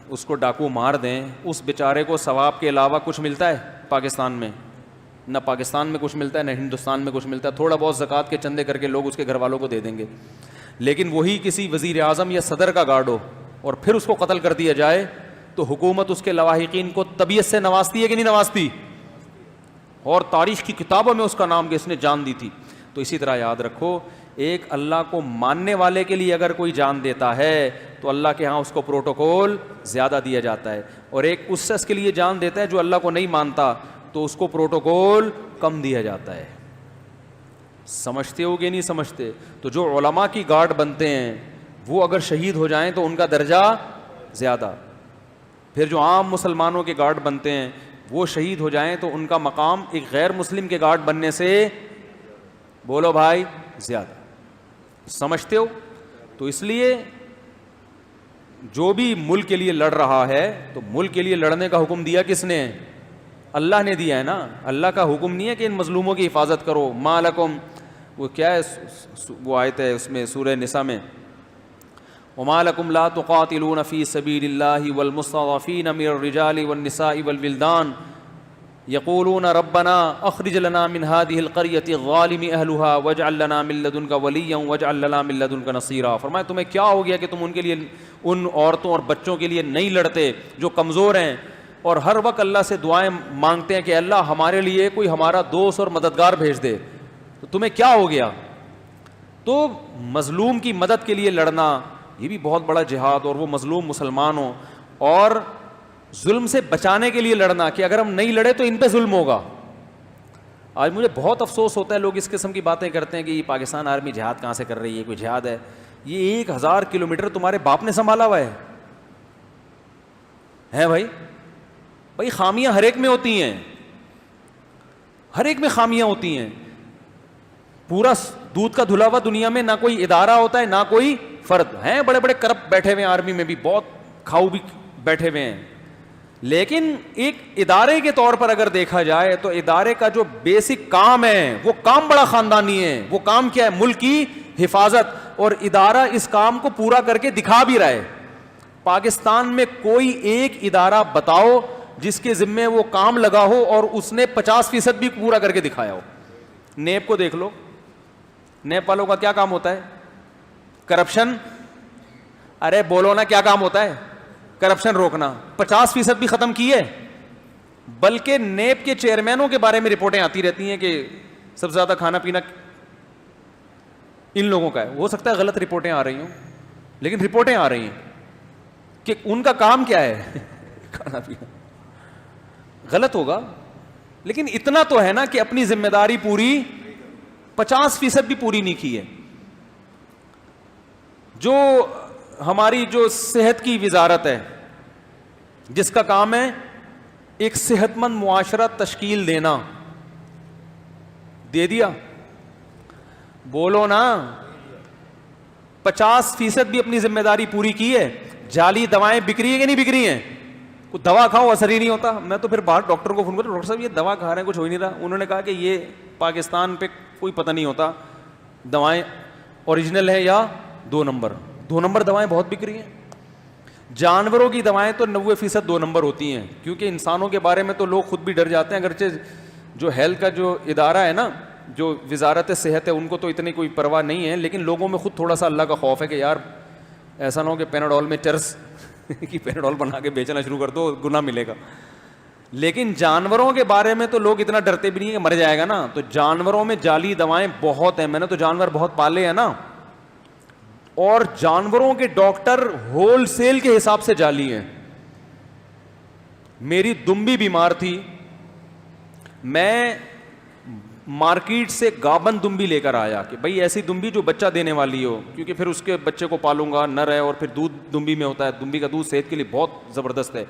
اس کو ڈاکو مار دیں, اس بیچارے کو ثواب کے علاوہ کچھ ملتا ہے پاکستان میں؟ نہ پاکستان میں کچھ ملتا ہے نہ ہندوستان میں کچھ ملتا ہے. تھوڑا بہت زکوٰۃ کے چندے کر کے لوگ اس کے گھر والوں کو دے دیں گے, لیکن وہی کسی وزیر اعظم یا صدر کا گارڈ ہو اور پھر اس کو قتل کر دیا جائے تو حکومت اس کے لواحقین کو طبیعت سے نوازتی ہے کہ نہیں نوازتی؟ اور تاریخ کی کتابوں میں اس کا نام کہ اس نے جان دی تھی. تو اسی طرح یاد رکھو, ایک اللہ کو ماننے والے کے لیے اگر کوئی جان دیتا ہے تو اللہ کے ہاں اس کو پروٹوکول زیادہ دیا جاتا ہے, اور ایک اس شخص کے لیے جان دیتا ہے جو اللہ کو نہیں مانتا تو اس کو پروٹوکول کم دیا جاتا ہے. سمجھتے ہو کہ نہیں سمجھتے؟ تو جو علماء کی گارڈ بنتے ہیں وہ اگر شہید ہو جائیں تو ان کا درجہ زیادہ, پھر جو عام مسلمانوں کے گارڈ بنتے ہیں وہ شہید ہو جائیں تو ان کا مقام ایک غیر مسلم کے گارڈ بننے سے, بولو بھائی, زیادہ. سمجھتے ہو؟ تو اس لیے جو بھی ملک کے لیے لڑ رہا ہے تو ملک کے لیے لڑنے کا حکم دیا کس نے؟ اللہ نے دیا ہے نا. اللہ کا حکم نہیں ہے کہ ان مظلوموں کی حفاظت کرو. ما لکم, وہ کیا ہے وہ آیت ہے اس میں سورہ نساء میں, وما لکم لا تقاتلون فی سبیل اللہ والمستضعفین من الرجال والنساء والولدان یقولون ربنا اخرج لنا من هذه القرية الظالم اهلها واجعل لنا من لدنك وليا واجعل لنا من لدنك نصيرا. فرمایا تمہیں کیا ہو گیا کہ تم ان کے لیے, ان عورتوں اور بچوں کے لیے نہیں لڑتے جو کمزور ہیں اور ہر وقت اللہ سے دعائیں مانگتے ہیں کہ اللہ ہمارے لیے کوئی ہمارا دوست اور مددگار بھیج دے. تو تمہیں کیا ہو گیا؟ تو مظلوم کی مدد کے لیے لڑنا یہ بھی بہت بڑا جہاد, اور وہ مظلوم مسلمان ہوں, اور ظلم سے بچانے کے لیے لڑنا کہ اگر ہم نہیں لڑے تو ان پہ ظلم ہوگا. آج مجھے بہت افسوس ہوتا ہے لوگ اس قسم کی باتیں کرتے ہیں کہ یہ پاکستان آرمی جہاد کہاں سے کر رہی ہے, کوئی جہاد ہے؟ یہ 1000 کلومیٹر تمہارے باپ نے سنبھالا ہوا ہے بھائی. بھائی خامیاں ہر ایک میں ہوتی ہیں, ہر ایک میں خامیاں ہوتی ہیں. پورا دودھ کا دھلا ہوا دنیا میں نہ کوئی ادارہ ہوتا ہے نہ کوئی فرد. ہیں بڑے بڑے کرپٹ بیٹھے ہوئے ہیں آرمی میں بھی, بہت کھاؤ بھی بیٹھے ہوئے ہیں, لیکن ایک ادارے کے طور پر اگر دیکھا جائے تو ادارے کا جو بیسک کام ہے وہ کام بڑا خاندانی ہے. وہ کام کیا ہے؟ ملک کی حفاظت, اور ادارہ اس کام کو پورا کر کے دکھا بھی رہا ہے. پاکستان میں کوئی ایک ادارہ بتاؤ جس کے ذمے وہ کام لگا ہو اور اس نے 50% بھی پورا کر کے دکھایا ہو. نیب کو دیکھ لو, نیب والوں کا کیا کام ہوتا ہے؟ کرپشن. ارے بولو نا, کیا کام ہوتا ہے؟ کرپشن روکنا. 50% بھی ختم کی ہے. بلکہ نیب کے چیئرمینوں کے بارے میں رپورٹیں آتی رہتی ہیں کہ سب سے زیادہ کھانا پینا ان لوگوں کا ہے. ہو سکتا ہے غلط رپورٹیں آ رہی ہوں, لیکن رپورٹیں آ رہی ہیں کہ ان کا کام کیا ہے کھانا پینا. غلط ہوگا, لیکن اتنا تو ہے نا کہ اپنی ذمہ داری پوری 50% بھی پوری نہیں کی ہے. جو ہماری جو صحت کی وزارت ہے جس کا کام ہے ایک صحت مند معاشرہ تشکیل دینا, دے دیا؟ بولو نا. 50% بھی اپنی ذمہ داری پوری کی ہے. جعلی دوائیں بک رہی ہیں کہ نہیں بک رہی ہیں؟ کوئی دوا کھاؤ اثر ہی نہیں ہوتا. میں تو پھر باہر ڈاکٹر کو فون کرتا, ڈاکٹر صاحب یہ دوا کھا رہے ہیں کچھ ہو ہی نہیں رہا. انہوں نے کہا کہ یہ پاکستان پہ کوئی پتہ نہیں ہوتا دوائیں اوریجنل ہے یا 2 نمبر دوائیں بہت بک رہی ہیں. جانوروں کی دوائیں تو 90% 2 نمبر ہوتی ہیں, کیونکہ انسانوں کے بارے میں تو لوگ خود بھی ڈر جاتے ہیں. اگرچہ جو ہیلتھ کا جو ادارہ ہے نا, جو وزارت صحت ہے, ان کو تو اتنی کوئی پرواہ نہیں ہے, لیکن لوگوں میں خود تھوڑا سا اللہ کا خوف ہے کہ یار ایسا نہ ہو کہ پیناڈول میں چرس کی پیناڈول بنا کے بیچنا شروع کر دو, گناہ ملے گا. لیکن جانوروں کے بارے میں تو لوگ اتنا ڈرتے بھی نہیں کہ مر جائے گا نا. تو جانوروں میں جعلی دوائیں بہت ہیں. میں نے تو جانور بہت پالے ہیں نا, اور جانوروں کے ڈاکٹر ہول سیل کے حساب سے جعلی ہیں. میری دمبی بیمار تھی, میں مارکیٹ سے گابن دمبی لے کر آیا کہ بھئی ایسی دمبی جو بچہ دینے والی ہو, کیونکہ پھر اس کے بچے کو پالوں گا, نر ہے, اور پھر دودھ دمبی میں ہوتا ہے. دمبی کا دودھ صحت کے لیے بہت زبردست ہے.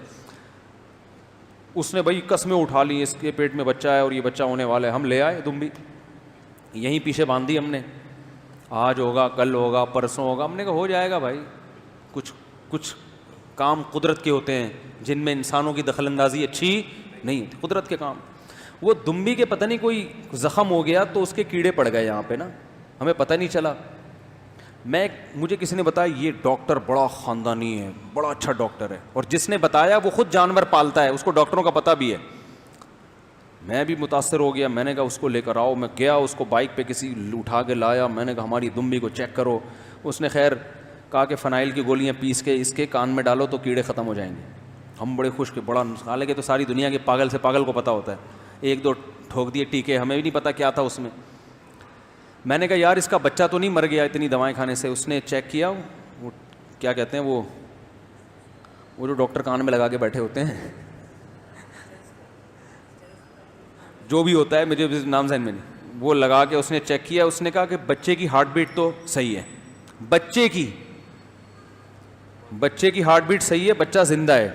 اس نے بھائی قسمیں اٹھا لی, اس کے پیٹ میں بچہ ہے اور یہ بچہ ہونے والا ہے. ہم لے آئے دمبی, یہیں پیچھے باندھ دی ہم نے. آج ہوگا, کل ہوگا, پرسوں ہوگا. ہم نے کہا ہو جائے گا بھائی. کچھ کام قدرت کے ہوتے ہیں جن میں انسانوں کی دخل اندازی اچھی نہیں ہوتی, قدرت کے کام. وہ دمبی کے پتہ نہیں کوئی زخم ہو گیا تو اس کے کیڑے پڑ گئے یہاں پہ نا, ہمیں پتہ نہیں چلا. مجھے کسی نے بتایا یہ ڈاکٹر بڑا خاندانی ہے, بڑا اچھا ڈاکٹر ہے, اور جس نے بتایا وہ خود جانور پالتا ہے, اس کو ڈاکٹروں کا پتہ بھی ہے. میں بھی متاثر ہو گیا. میں نے کہا اس کو لے کر آؤ. میں گیا, اس کو بائک پہ کسی اٹھا کے لایا. میں نے کہا ہماری دمبی کو چیک کرو. اس نے خیر کہا کہ فنائل کی گولیاں پیس کے اس کے کان میں ڈالو تو کیڑے ختم ہو جائیں گے. ہم بڑے خوش کے, بڑا حالانکہ تو ساری دنیا کے پاگل سے پاگل کو پتہ ہوتا ہے. ایک دو ٹھوک دیے ٹیکے, ہمیں بھی نہیں پتا کیا تھا اس میں. میں نے کہا یار اس کا بچہ تو نہیں مر گیا اتنی دوائیں کھانے سے. اس نے چیک کیا, وہ کیا کہتے ہیں وہ جو ڈاکٹر کان میں لگا کے بیٹھے ہوتے ہیں, جو بھی ہوتا ہے مجھے نام ذہن میں نہیں, وہ لگا کے اس نے چیک کیا. اس نے کہا کہ بچے کی ہارٹ بیٹ تو صحیح ہے, بچے کی ہارٹ بیٹ صحیح ہے, بچہ زندہ ہے.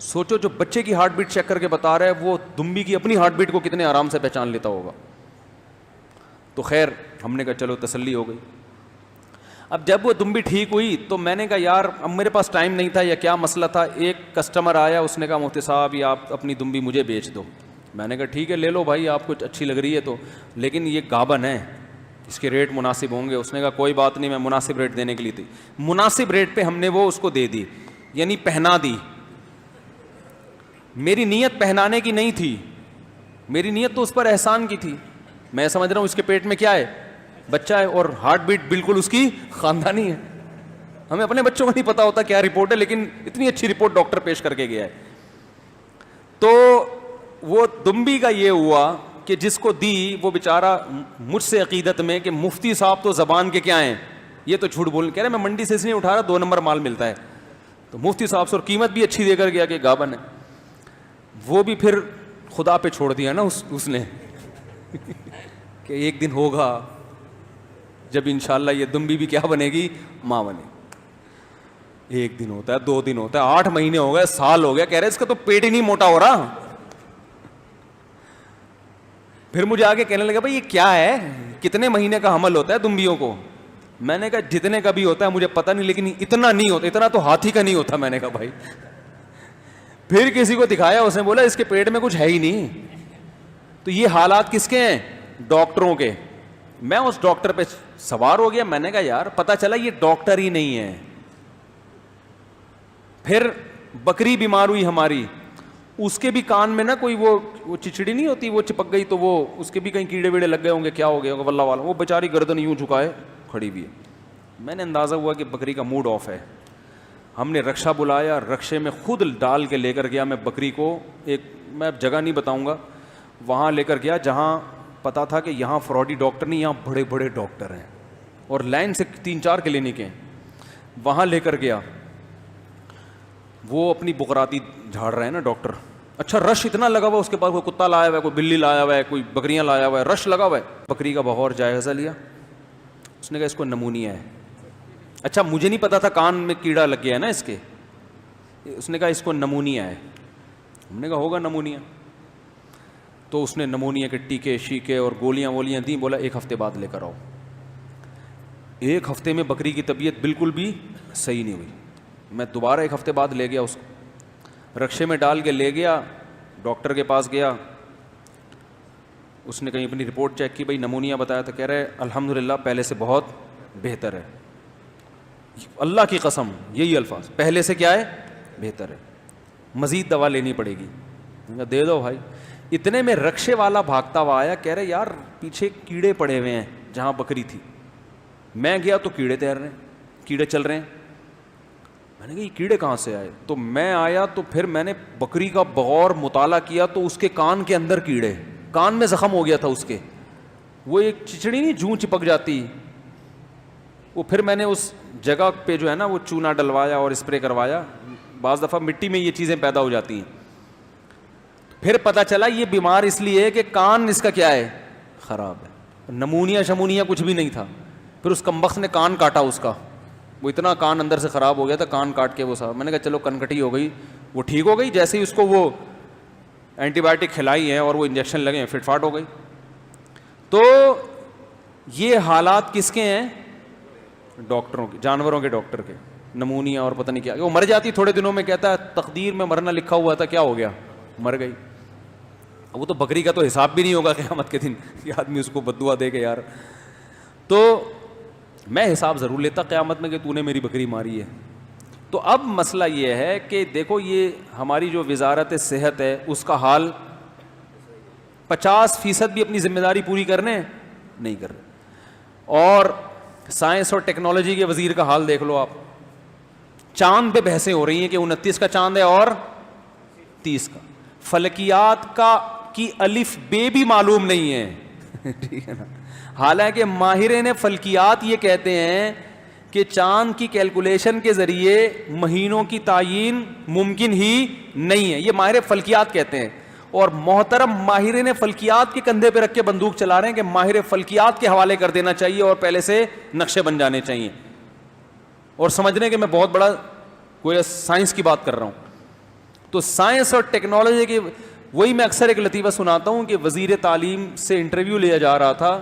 سوچو جو بچے کی ہارٹ بیٹ چیک کر کے بتا رہا ہے وہ دمبی کی اپنی ہارٹ بیٹ کو کتنے آرام سے پہچان لیتا ہوگا. تو خیر ہم نے کہا چلو تسلی ہو گئی. اب جب وہ دمبی ٹھیک ہوئی تو میں نے کہا یار اب میرے پاس ٹائم نہیں تھا یا کیا مسئلہ تھا. ایک کسٹمر آیا, اس نے کہا مفتی صاحب یہ آپ اپنی دمبی مجھے بیچ دو. میں نے کہا ٹھیک ہے لے لو بھائی, آپ کو اچھی لگ رہی ہے تو, لیکن یہ گابن ہے, اس کے ریٹ مناسب ہوں گے. اس نے کہا کوئی بات نہیں, میں مناسب ریٹ دینے کے لیے تھی. مناسب ریٹ پہ ہم نے وہ اس کو دے دی, یعنی پہنا دی. میری نیت پہنانے کی نہیں تھی, میری نیت تو اس پر احسان کی تھی. میں سمجھ رہا ہوں اس کے پیٹ میں کیا ہے, بچہ ہے, اور ہارٹ بیٹ بالکل اس کی خاندانی ہے. ہمیں اپنے بچوں کو نہیں پتا ہوتا کیا رپورٹ ہے, لیکن اتنی اچھی رپورٹ ڈاکٹر پیش کر کے گیا ہے. تو وہ دمبی کا یہ ہوا کہ جس کو دی وہ بیچارہ مجھ سے عقیدت میں کہ مفتی صاحب تو زبان کے کیا ہیں, یہ تو جھوٹ بول کہہ رہے میں منڈی سے اس نہیں اٹھا رہا, 2 نمبر مال ملتا ہے. تو مفتی صاحب سے, اور قیمت بھی اچھی دے کر گیا کہ گابن ہے. وہ بھی پھر خدا پہ چھوڑ دیا نا اس نے کہ ایک دن ہوگا جب انشاءاللہ یہ دمبی بھی کیا بنے گی, ماں بنے. ایک دن ہوتا ہے, 2 دن ہوتا ہے, 8 مہینے ہو گئے, سال ہو گیا. کہہ رہے اس کا تو پیٹ ہی نہیں موٹا ہو رہا. پھر مجھے آگے کہنے لگا بھائی یہ کیا ہے, کتنے مہینے کا حمل ہوتا ہے دمبیوں کو. میں نے کہا جتنے کا بھی ہوتا ہے مجھے پتہ نہیں, لیکن اتنا نہیں ہوتا, اتنا تو ہاتھی کا نہیں ہوتا. میں نے کہا بھائی. پھر کسی کو دکھایا, اس نے بولا اس کے پیٹ میں کچھ ہے ہی نہیں. تو یہ حالات کس کے ہیں, ڈاکٹروں کے. میں اس ڈاکٹر پہ سوار ہو گیا. میں نے کہا یار پتہ چلا یہ ڈاکٹر ہی نہیں ہے. پھر بکری بیمار ہوئی ہماری, اس کے بھی کان میں نا کوئی وہ چچڑی نہیں ہوتی, وہ چپک گئی, تو وہ اس کے بھی کہیں کیڑے ویڑے لگ گئے ہوں گے, کیا ہو گیا ہوگا واللہ والا. وہ بیچاری گردن یوں جھکائے کھڑی بھی ہے. میں نے اندازہ ہوا کہ بکری کا موڈ آف ہے. ہم نے رکشہ بلایا, رکشے میں خود ڈال کے لے کر گیا میں بکری کو. ایک میں جگہ نہیں بتاؤں گا, وہاں لے کر گیا جہاں پتا تھا کہ یہاں فراڈی ڈاکٹر نہیں, یہاں بڑے بڑے ڈاکٹر ہیں, اور لائن سے 3-4 کلینک ہیں. وہاں لے کر گیا, وہ اپنی بقراتی جھاڑ رہے ہیں نا ڈاکٹر. اچھا رش اتنا لگا ہوا, اس کے پاس کوئی کتا لایا ہوا ہے, کوئی بلی لایا ہوا ہے, کوئی بکریاں لایا ہوا ہے, رش لگا ہوا ہے. بکری کا بغور جائزہ لیا. اس نے کہا اس کو نمونیا ہے. اچھا مجھے نہیں پتا تھا کان میں کیڑا لگ گیا ہے نا اس کے. اس نے کہا اس کو نمونیا ہے. ہم نے کہا ہوگا نمونیا. تو اس نے نمونیا کے ٹیکے شیکے اور گولیاں وولیاں دیں. بولا 1 ہفتے بعد لے کر آؤ. 1 ہفتے میں بکری کی طبیعت بالکل بھی صحیح نہیں ہوئی. میں دوبارہ 1 ہفتے بعد لے گیا اس کو, رکشے میں ڈال کے لے گیا, ڈاکٹر کے پاس گیا. اس نے کہیں اپنی رپورٹ چیک کی, بھائی نمونیا بتایا تو کہہ رہے الحمدللہ پہلے سے بہت بہتر ہے. اللہ کی قسم یہی الفاظ, پہلے سے کیا ہے, بہتر ہے, مزید دوا لینی پڑے گی. دے دو بھائی. اتنے میں رکشے والا بھاگتا ہوا آیا, کہہ رہے یار پیچھے کیڑے پڑے ہوئے ہیں جہاں بکری تھی. میں گیا تو کیڑے تیر رہے ہیں, کیڑے چل رہے ہیں. میں نے کہا یہ کیڑے کہاں سے آئے؟ تو میں آیا تو پھر میں نے بکری کا بغور مطالعہ کیا تو اس کے کان کے اندر کیڑے, کان میں زخم ہو گیا تھا اس کے, وہ ایک چچڑی نہیں جوں چپک جاتی, وہ پھر میں نے اس جگہ پہ جو ہے نا وہ چونا ڈلوایا اور اسپرے کروایا. بعض دفعہ مٹی میں یہ چیزیں پیدا ہو جاتی ہیں. پھر پتہ چلا یہ بیمار اس لیے ہے کہ کان اس کا کیا ہے, خراب ہے. نمونیا شمونیا کچھ بھی نہیں تھا. پھر اس کمبخت نے کان کاٹا اس کا, وہ اتنا کان اندر سے خراب ہو گیا تھا, کان کاٹ کے وہ صاحب. میں نے کہا چلو کنکٹی ہو گئی, وہ ٹھیک ہو گئی. جیسے ہی اس کو وہ اینٹی بایوٹک کھلائی ہیں اور وہ انجیکشن لگے ہیں, فٹ فاٹ ہو گئی. تو یہ حالات کس کے ہیں؟ ڈاکٹروں کے, جانوروں کے ڈاکٹر کے. نمونیا اور پتہ نہیں کیا, وہ مر جاتی تھوڑے دنوں میں. کہتا ہے تقدیر میں مرنا لکھا ہوا تھا, کیا ہو گیا, مر گئی. وہ تو بکری کا تو حساب بھی نہیں ہوگا قیامت کے دن کہ آدمی اس کو بددعا دے گا یار. تو میں حساب ضرور لیتا قیامت میں کہ تو نے میری بکری ماری ہے. تو اب مسئلہ یہ ہے کہ دیکھو یہ ہماری جو وزارت صحت ہے اس کا حال 50% بھی اپنی ذمہ داری پوری کرنے نہیں کر رہے. اور سائنس اور ٹیکنالوجی کے وزیر کا حال دیکھ لو آپ. چاند پہ بحثیں ہو رہی ہیں کہ 29 کا چاند ہے اور 30 کا. فلکیات کا کی الف بے بھی معلوم نہیں ہے ٹھیک ہے نا. حالانکہ ماہرین فلکیات یہ کہتے ہیں کہ چاند کی کیلکولیشن کے ذریعے مہینوں کی تعیین ممکن ہی نہیں ہے. یہ ماہر فلکیات کہتے ہیں. اور محترم ماہرین فلکیات کے کندھے پہ رکھ کے بندوق چلا رہے ہیں کہ ماہر فلکیات کے حوالے کر دینا چاہیے اور پہلے سے نقشے بن جانے چاہیے, اور سمجھ رہے ہیں کہ میں بہت بڑا کوئی سائنس کی بات کر رہا ہوں. تو سائنس اور ٹیکنالوجی کی وہی میں اکثر ایک لطیفہ سناتا ہوں کہ وزیر تعلیم سے انٹرویو لیا جا رہا تھا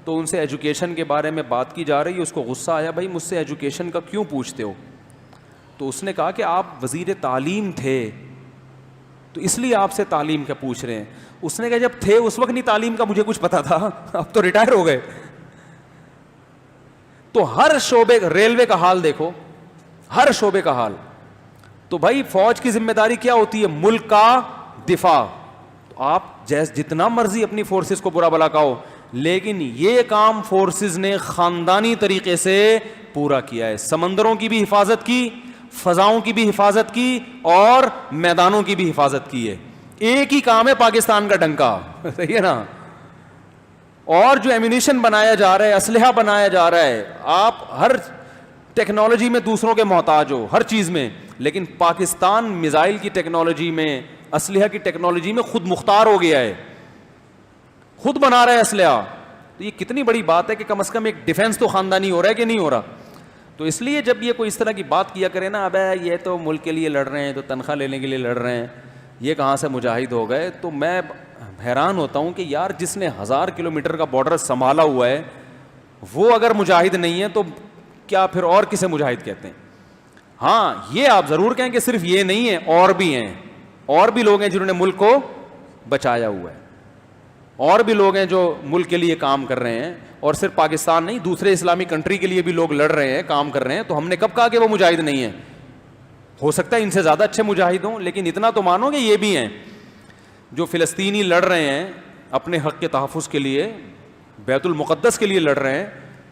تو ان سے ایجوکیشن کے بارے میں بات کی جا رہی ہے. اس کو غصہ آیا, بھائی مجھ سے ایجوکیشن کا کیوں پوچھتے ہو؟ تو اس نے کہا کہ آپ وزیر تعلیم تھے تو اس لیے آپ سے تعلیم کا پوچھ رہے ہیں. اس نے کہا جب تھے اس وقت نہیں تعلیم کا مجھے کچھ پتا تھا, اب تو ریٹائر ہو گئے. تو ہر شعبے, ریلوے کا حال دیکھو, ہر شعبے کا حال. تو بھائی فوج کی ذمہ داری کیا ہوتی ہے؟ ملک کا دفاع. تو آپ جتنا مرضی اپنی فورسز کو برا بلا کہو, لیکن یہ کام فورسز نے خاندانی طریقے سے پورا کیا ہے. سمندروں کی بھی حفاظت کی, فضاؤں کی بھی حفاظت کی, اور میدانوں کی بھی حفاظت کی ہے. ایک ہی کام ہے پاکستان کا ڈنکا, صحیح ہے نا. اور جو ایمونیشن بنایا جا رہا ہے, اسلحہ بنایا جا رہا ہے, آپ ہر ٹیکنالوجی میں دوسروں کے محتاج ہو, ہر چیز میں. لیکن پاکستان میزائل کی ٹیکنالوجی میں, اسلحہ کی ٹیکنالوجی میں خود مختار ہو گیا ہے, خود بنا رہا ہے اسلحہ. تو یہ کتنی بڑی بات ہے کہ کم از کم ایک ڈیفنس تو خاندانی ہو رہا ہے کہ نہیں ہو رہا. تو اس لیے جب یہ کوئی اس طرح کی بات کیا کرے نا, ابے یہ تو ملک کے لیے لڑ رہے ہیں, تو تنخواہ لینے کے لیے لڑ رہے ہیں, یہ کہاں سے مجاہد ہو گئے. تو میں حیران ہوتا ہوں کہ یار جس نے 1000 کلومیٹر کا بارڈر سنبھالا ہوا ہے وہ اگر مجاہد نہیں ہے تو کیا پھر اور کسے مجاہد کہتے ہیں؟ ہاں یہ آپ ضرور کہیں کہ صرف یہ نہیں ہے, اور بھی ہیں, اور بھی لوگ ہیں جنہوں نے ملک کو بچایا ہوا ہے, اور بھی لوگ ہیں جو ملک کے لیے کام کر رہے ہیں. اور صرف پاکستان نہیں, دوسرے اسلامی کنٹری کے لیے بھی لوگ لڑ رہے ہیں, کام کر رہے ہیں. تو ہم نے کب کہا کہ وہ مجاہد نہیں ہیں؟ ہو سکتا ہے ان سے زیادہ اچھے مجاہد ہوں, لیکن اتنا تو مانو کہ یہ بھی ہیں. جو فلسطینی لڑ رہے ہیں اپنے حق کے تحفظ کے لیے, بیت المقدس کے لیے لڑ رہے ہیں,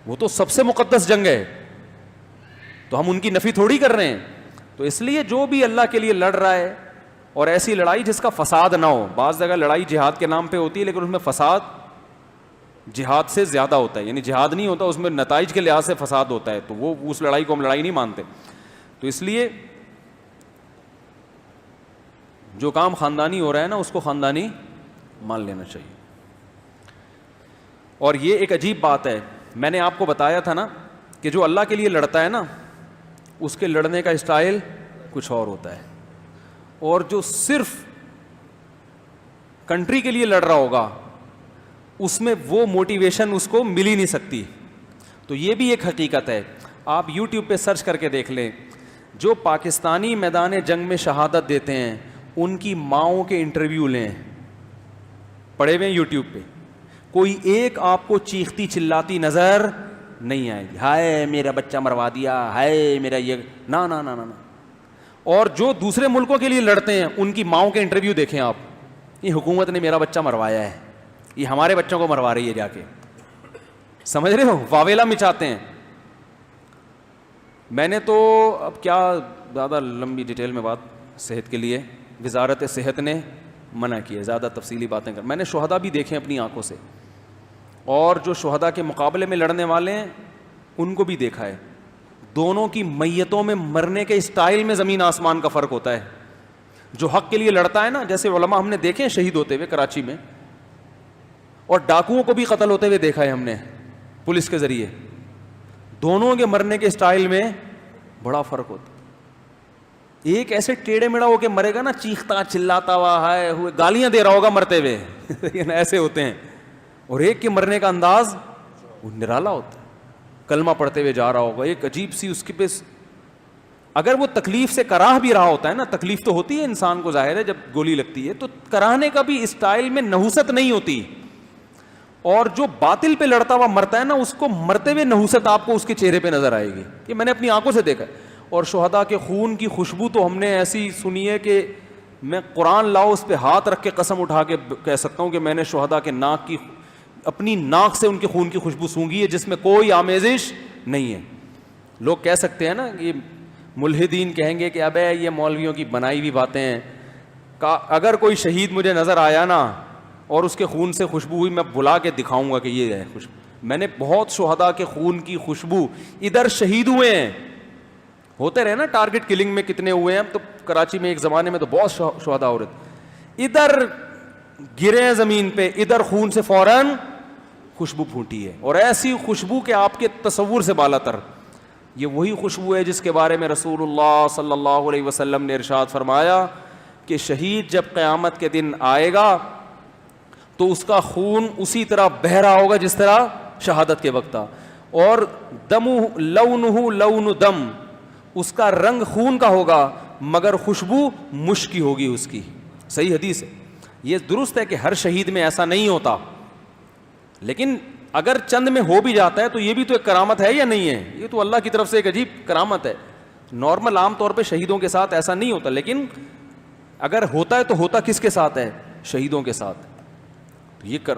وہ تو سب سے مقدس جنگ ہے, تو ہم ان کی نفی تھوڑی کر رہے ہیں. تو اس لیے جو بھی اللہ کے لیے لڑ رہا ہے, اور ایسی لڑائی جس کا فساد نہ ہو, بعض جگہ لڑائی جہاد کے نام پہ ہوتی ہے لیکن اس میں فساد جہاد سے زیادہ ہوتا ہے, یعنی جہاد نہیں ہوتا, اس میں نتائج کے لحاظ سے فساد ہوتا ہے, تو وہ اس لڑائی کو ہم لڑائی نہیں مانتے. تو اس لیے جو کام خاندانی ہو رہا ہے نا اس کو خاندانی مان لینا چاہیے. اور یہ ایک عجیب بات ہے, میں نے آپ کو بتایا تھا نا کہ جو اللہ کے لیے لڑتا ہے نا اس کے لڑنے کا اسٹائل کچھ اور ہوتا ہے, اور جو صرف کنٹری کے لیے لڑ رہا ہوگا اس میں وہ موٹیویشن اس کو مل ہی نہیں سکتی. تو یہ بھی ایک حقیقت ہے. آپ یوٹیوب پہ سرچ کر کے دیکھ لیں, جو پاکستانی میدان جنگ میں شہادت دیتے ہیں ان کی ماؤں کے انٹرویو لیں, پڑے ہوئے ہیں یوٹیوب پہ, کوئی ایک آپ کو چیختی چلاتی نظر نہیں آئے گی, ہائے میرا بچہ مروا دیا, ہائے میرا یہ, نا نا نا نا. اور جو دوسرے ملکوں کے لیے لڑتے ہیں ان کی ماؤں کے انٹرویو دیکھیں آپ, یہ حکومت نے میرا بچہ مروایا ہے, یہ ہمارے بچوں کو مروا رہی ہے جا کے, سمجھ رہے ہو, واویلا مچاتے ہیں. میں نے تو اب کیا زیادہ لمبی ڈیٹیل میں بات صحت کے لیے وزارت صحت نے منع کی ہے زیادہ تفصیلی باتیں کر. میں نے شہداء بھی دیکھے اپنی آنکھوں سے, اور جو شہداء کے مقابلے میں لڑنے والے ہیں ان کو بھی دیکھا ہے. دونوں کی میتوں میں مرنے کے اسٹائل میں زمین آسمان کا فرق ہوتا ہے. جو حق کے لیے لڑتا ہے نا, جیسے علماء ہم نے دیکھے ہیں شہید ہوتے ہوئے کراچی میں, اور ڈاکوؤں کو بھی قتل ہوتے ہوئے دیکھا ہے ہم نے پولیس کے ذریعے. دونوں کے مرنے کے اسٹائل میں بڑا فرق ہوتا ہے. ایک ایسے ٹیڑھے میڑا ہو کے مرے گا نا, چیختا چلاتا ہوا ہے ہوئے گالیاں دے رہا ہوگا مرتے ہوئے ایسے ہوتے ہیں. اور ایک کے مرنے کا انداز وہ نرالا ہوتا ہے, کلمہ پڑھتے ہوئے جا رہا ہوگا, ایک عجیب سی اس کے پہ, اگر وہ تکلیف سے کراہ بھی رہا ہوتا ہے نا, تکلیف تو ہوتی ہے انسان کو ظاہر ہے جب گولی لگتی ہے, تو کراہنے کا بھی اسٹائل میں نحوست نہیں ہوتی. اور جو باطل پہ لڑتا ہوا مرتا ہے نا, اس کو مرتے ہوئے نحوست آپ کو اس کے چہرے پہ نظر آئے گی. یہ میں نے اپنی آنکھوں سے دیکھا. اور شہداء کے خون کی خوشبو تو ہم نے ایسی سنی ہے کہ میں قرآن لاؤ اس پہ ہاتھ رکھ کے قسم اٹھا کے کہہ سکتا ہوں کہ میں نے شہداء کے ناک کی, اپنی ناک سے ان کے خون کی خوشبو سونگھی ہے جس میں کوئی آمیزش نہیں ہے. لوگ کہہ سکتے ہیں نا, یہ ملحدین کہیں گے کہ ابے یہ مولویوں کی بنائی ہوئی باتیں ہیں. اگر کوئی شہید مجھے نظر آیا نا اور اس کے خون سے خوشبو ہوئی, میں بلا کے دکھاؤں گا کہ یہ ہے خوشبو. میں نے بہت شہداء کے خون کی خوشبو, ادھر شہید ہوئے ہیں, ہوتے رہے نا ٹارگٹ کلنگ میں کتنے ہوئے ہیں, تو کراچی میں ایک زمانے میں تو بہت شہداء ہو رہے تھے, ادھر گرے ہیں زمین پہ, ادھر خون سے فوراً خوشبو پھوٹی ہے, اور ایسی خوشبو کہ آپ کے تصور سے بالا تر. یہ وہی خوشبو ہے جس کے بارے میں رسول اللہ صلی اللہ علیہ وسلم نے ارشاد فرمایا کہ شہید جب قیامت کے دن آئے گا تو اس کا خون اسی طرح بہہ رہا ہوگا جس طرح شہادت کے وقت تھا, اور دمہ لونہ لون دم, اس کا رنگ خون کا ہوگا مگر خوشبو مشک کی ہوگی اس کی. صحیح حدیث ہے. یہ درست ہے کہ ہر شہید میں ایسا نہیں ہوتا, لیکن اگر چند میں ہو بھی جاتا ہے تو یہ بھی تو ایک کرامت ہے یا نہیں ہے؟ یہ تو اللہ کی طرف سے ایک عجیب کرامت ہے. نارمل عام طور پہ شہیدوں کے ساتھ ایسا نہیں ہوتا, لیکن اگر ہوتا ہے تو ہوتا کس کے ساتھ ہے؟ شہیدوں کے ساتھ. تو یہ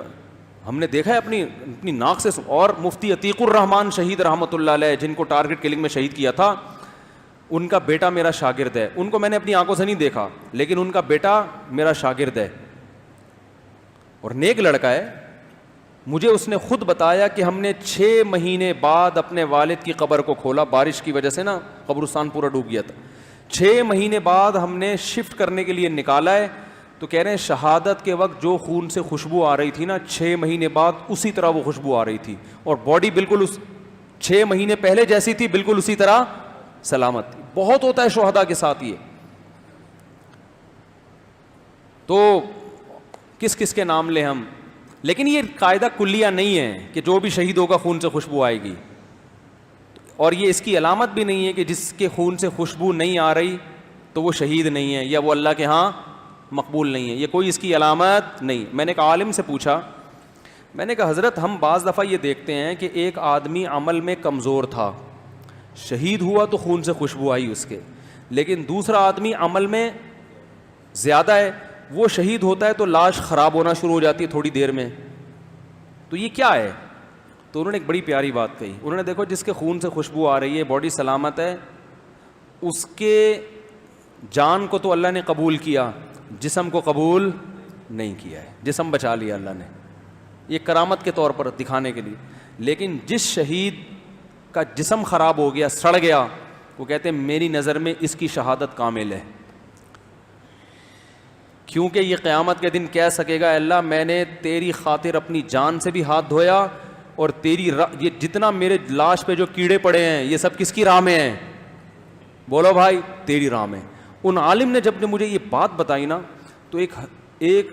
ہم نے دیکھا ہے اپنی ناک سے. اور مفتی عتیق الرحمان شہید رحمۃ اللہ علیہ, جن کو ٹارگٹ کلنگ میں شہید کیا تھا, ان کا بیٹا میرا شاگرد ہے. ان کو میں نے اپنی آنکھوں سے نہیں دیکھا, لیکن ان کا بیٹا میرا شاگرد ہے اور نیک لڑکا ہے. مجھے اس نے خود بتایا کہ ہم نے 6 مہینے بعد اپنے والد کی قبر کو کھولا, بارش کی وجہ سے نا قبرستان پورا ڈوب گیا تھا. 6 مہینے بعد ہم نے شفٹ کرنے کے لیے نکالا ہے, تو کہہ رہے ہیں شہادت کے وقت جو خون سے خوشبو آ رہی تھی نا, 6 مہینے بعد اسی طرح وہ خوشبو آ رہی تھی, اور باڈی بالکل اس 6 مہینے پہلے جیسی تھی, بالکل اسی طرح سلامت تھی. بہت ہوتا ہے شہداء کے ساتھ یہ. تو کس کس کے نام لیں ہم, لیکن یہ قاعدہ کلیہ نہیں ہے کہ جو بھی شہید ہوگا خون سے خوشبو آئے گی, اور یہ اس کی علامت بھی نہیں ہے کہ جس کے خون سے خوشبو نہیں آ رہی تو وہ شہید نہیں ہے یا وہ اللہ کے ہاں مقبول نہیں ہے. یہ کوئی اس کی علامت نہیں. میں نے ایک عالم سے پوچھا, میں نے کہا حضرت ہم بعض دفعہ یہ دیکھتے ہیں کہ ایک آدمی عمل میں کمزور تھا, شہید ہوا تو خون سے خوشبو آئی اس کے, لیکن دوسرا آدمی عمل میں زیادہ ہے, وہ شہید ہوتا ہے تو لاش خراب ہونا شروع ہو جاتی ہے تھوڑی دیر میں, تو یہ کیا ہے؟ تو انہوں نے ایک بڑی پیاری بات کہی. انہوں نے دیکھو جس کے خون سے خوشبو آ رہی ہے, باڈی سلامت ہے, اس کے جان کو تو اللہ نے قبول کیا, جسم کو قبول نہیں کیا ہے, جسم بچا لیا اللہ نے, یہ کرامت کے طور پر دکھانے کے لیے. لیکن جس شہید کا جسم خراب ہو گیا, سڑ گیا, وہ کہتے ہیں میری نظر میں اس کی شہادت کامل ہے, کیونکہ یہ قیامت کے دن کہہ سکے گا اللہ میں نے تیری خاطر اپنی جان سے بھی ہاتھ دھویا, اور تیری یہ جتنا میرے لاش پہ جو کیڑے پڑے ہیں یہ سب کس کی راہ میں ہیں؟ بولو بھائی, تیری راہ میں. ان عالم نے جب مجھے یہ بات بتائی نا, تو ایک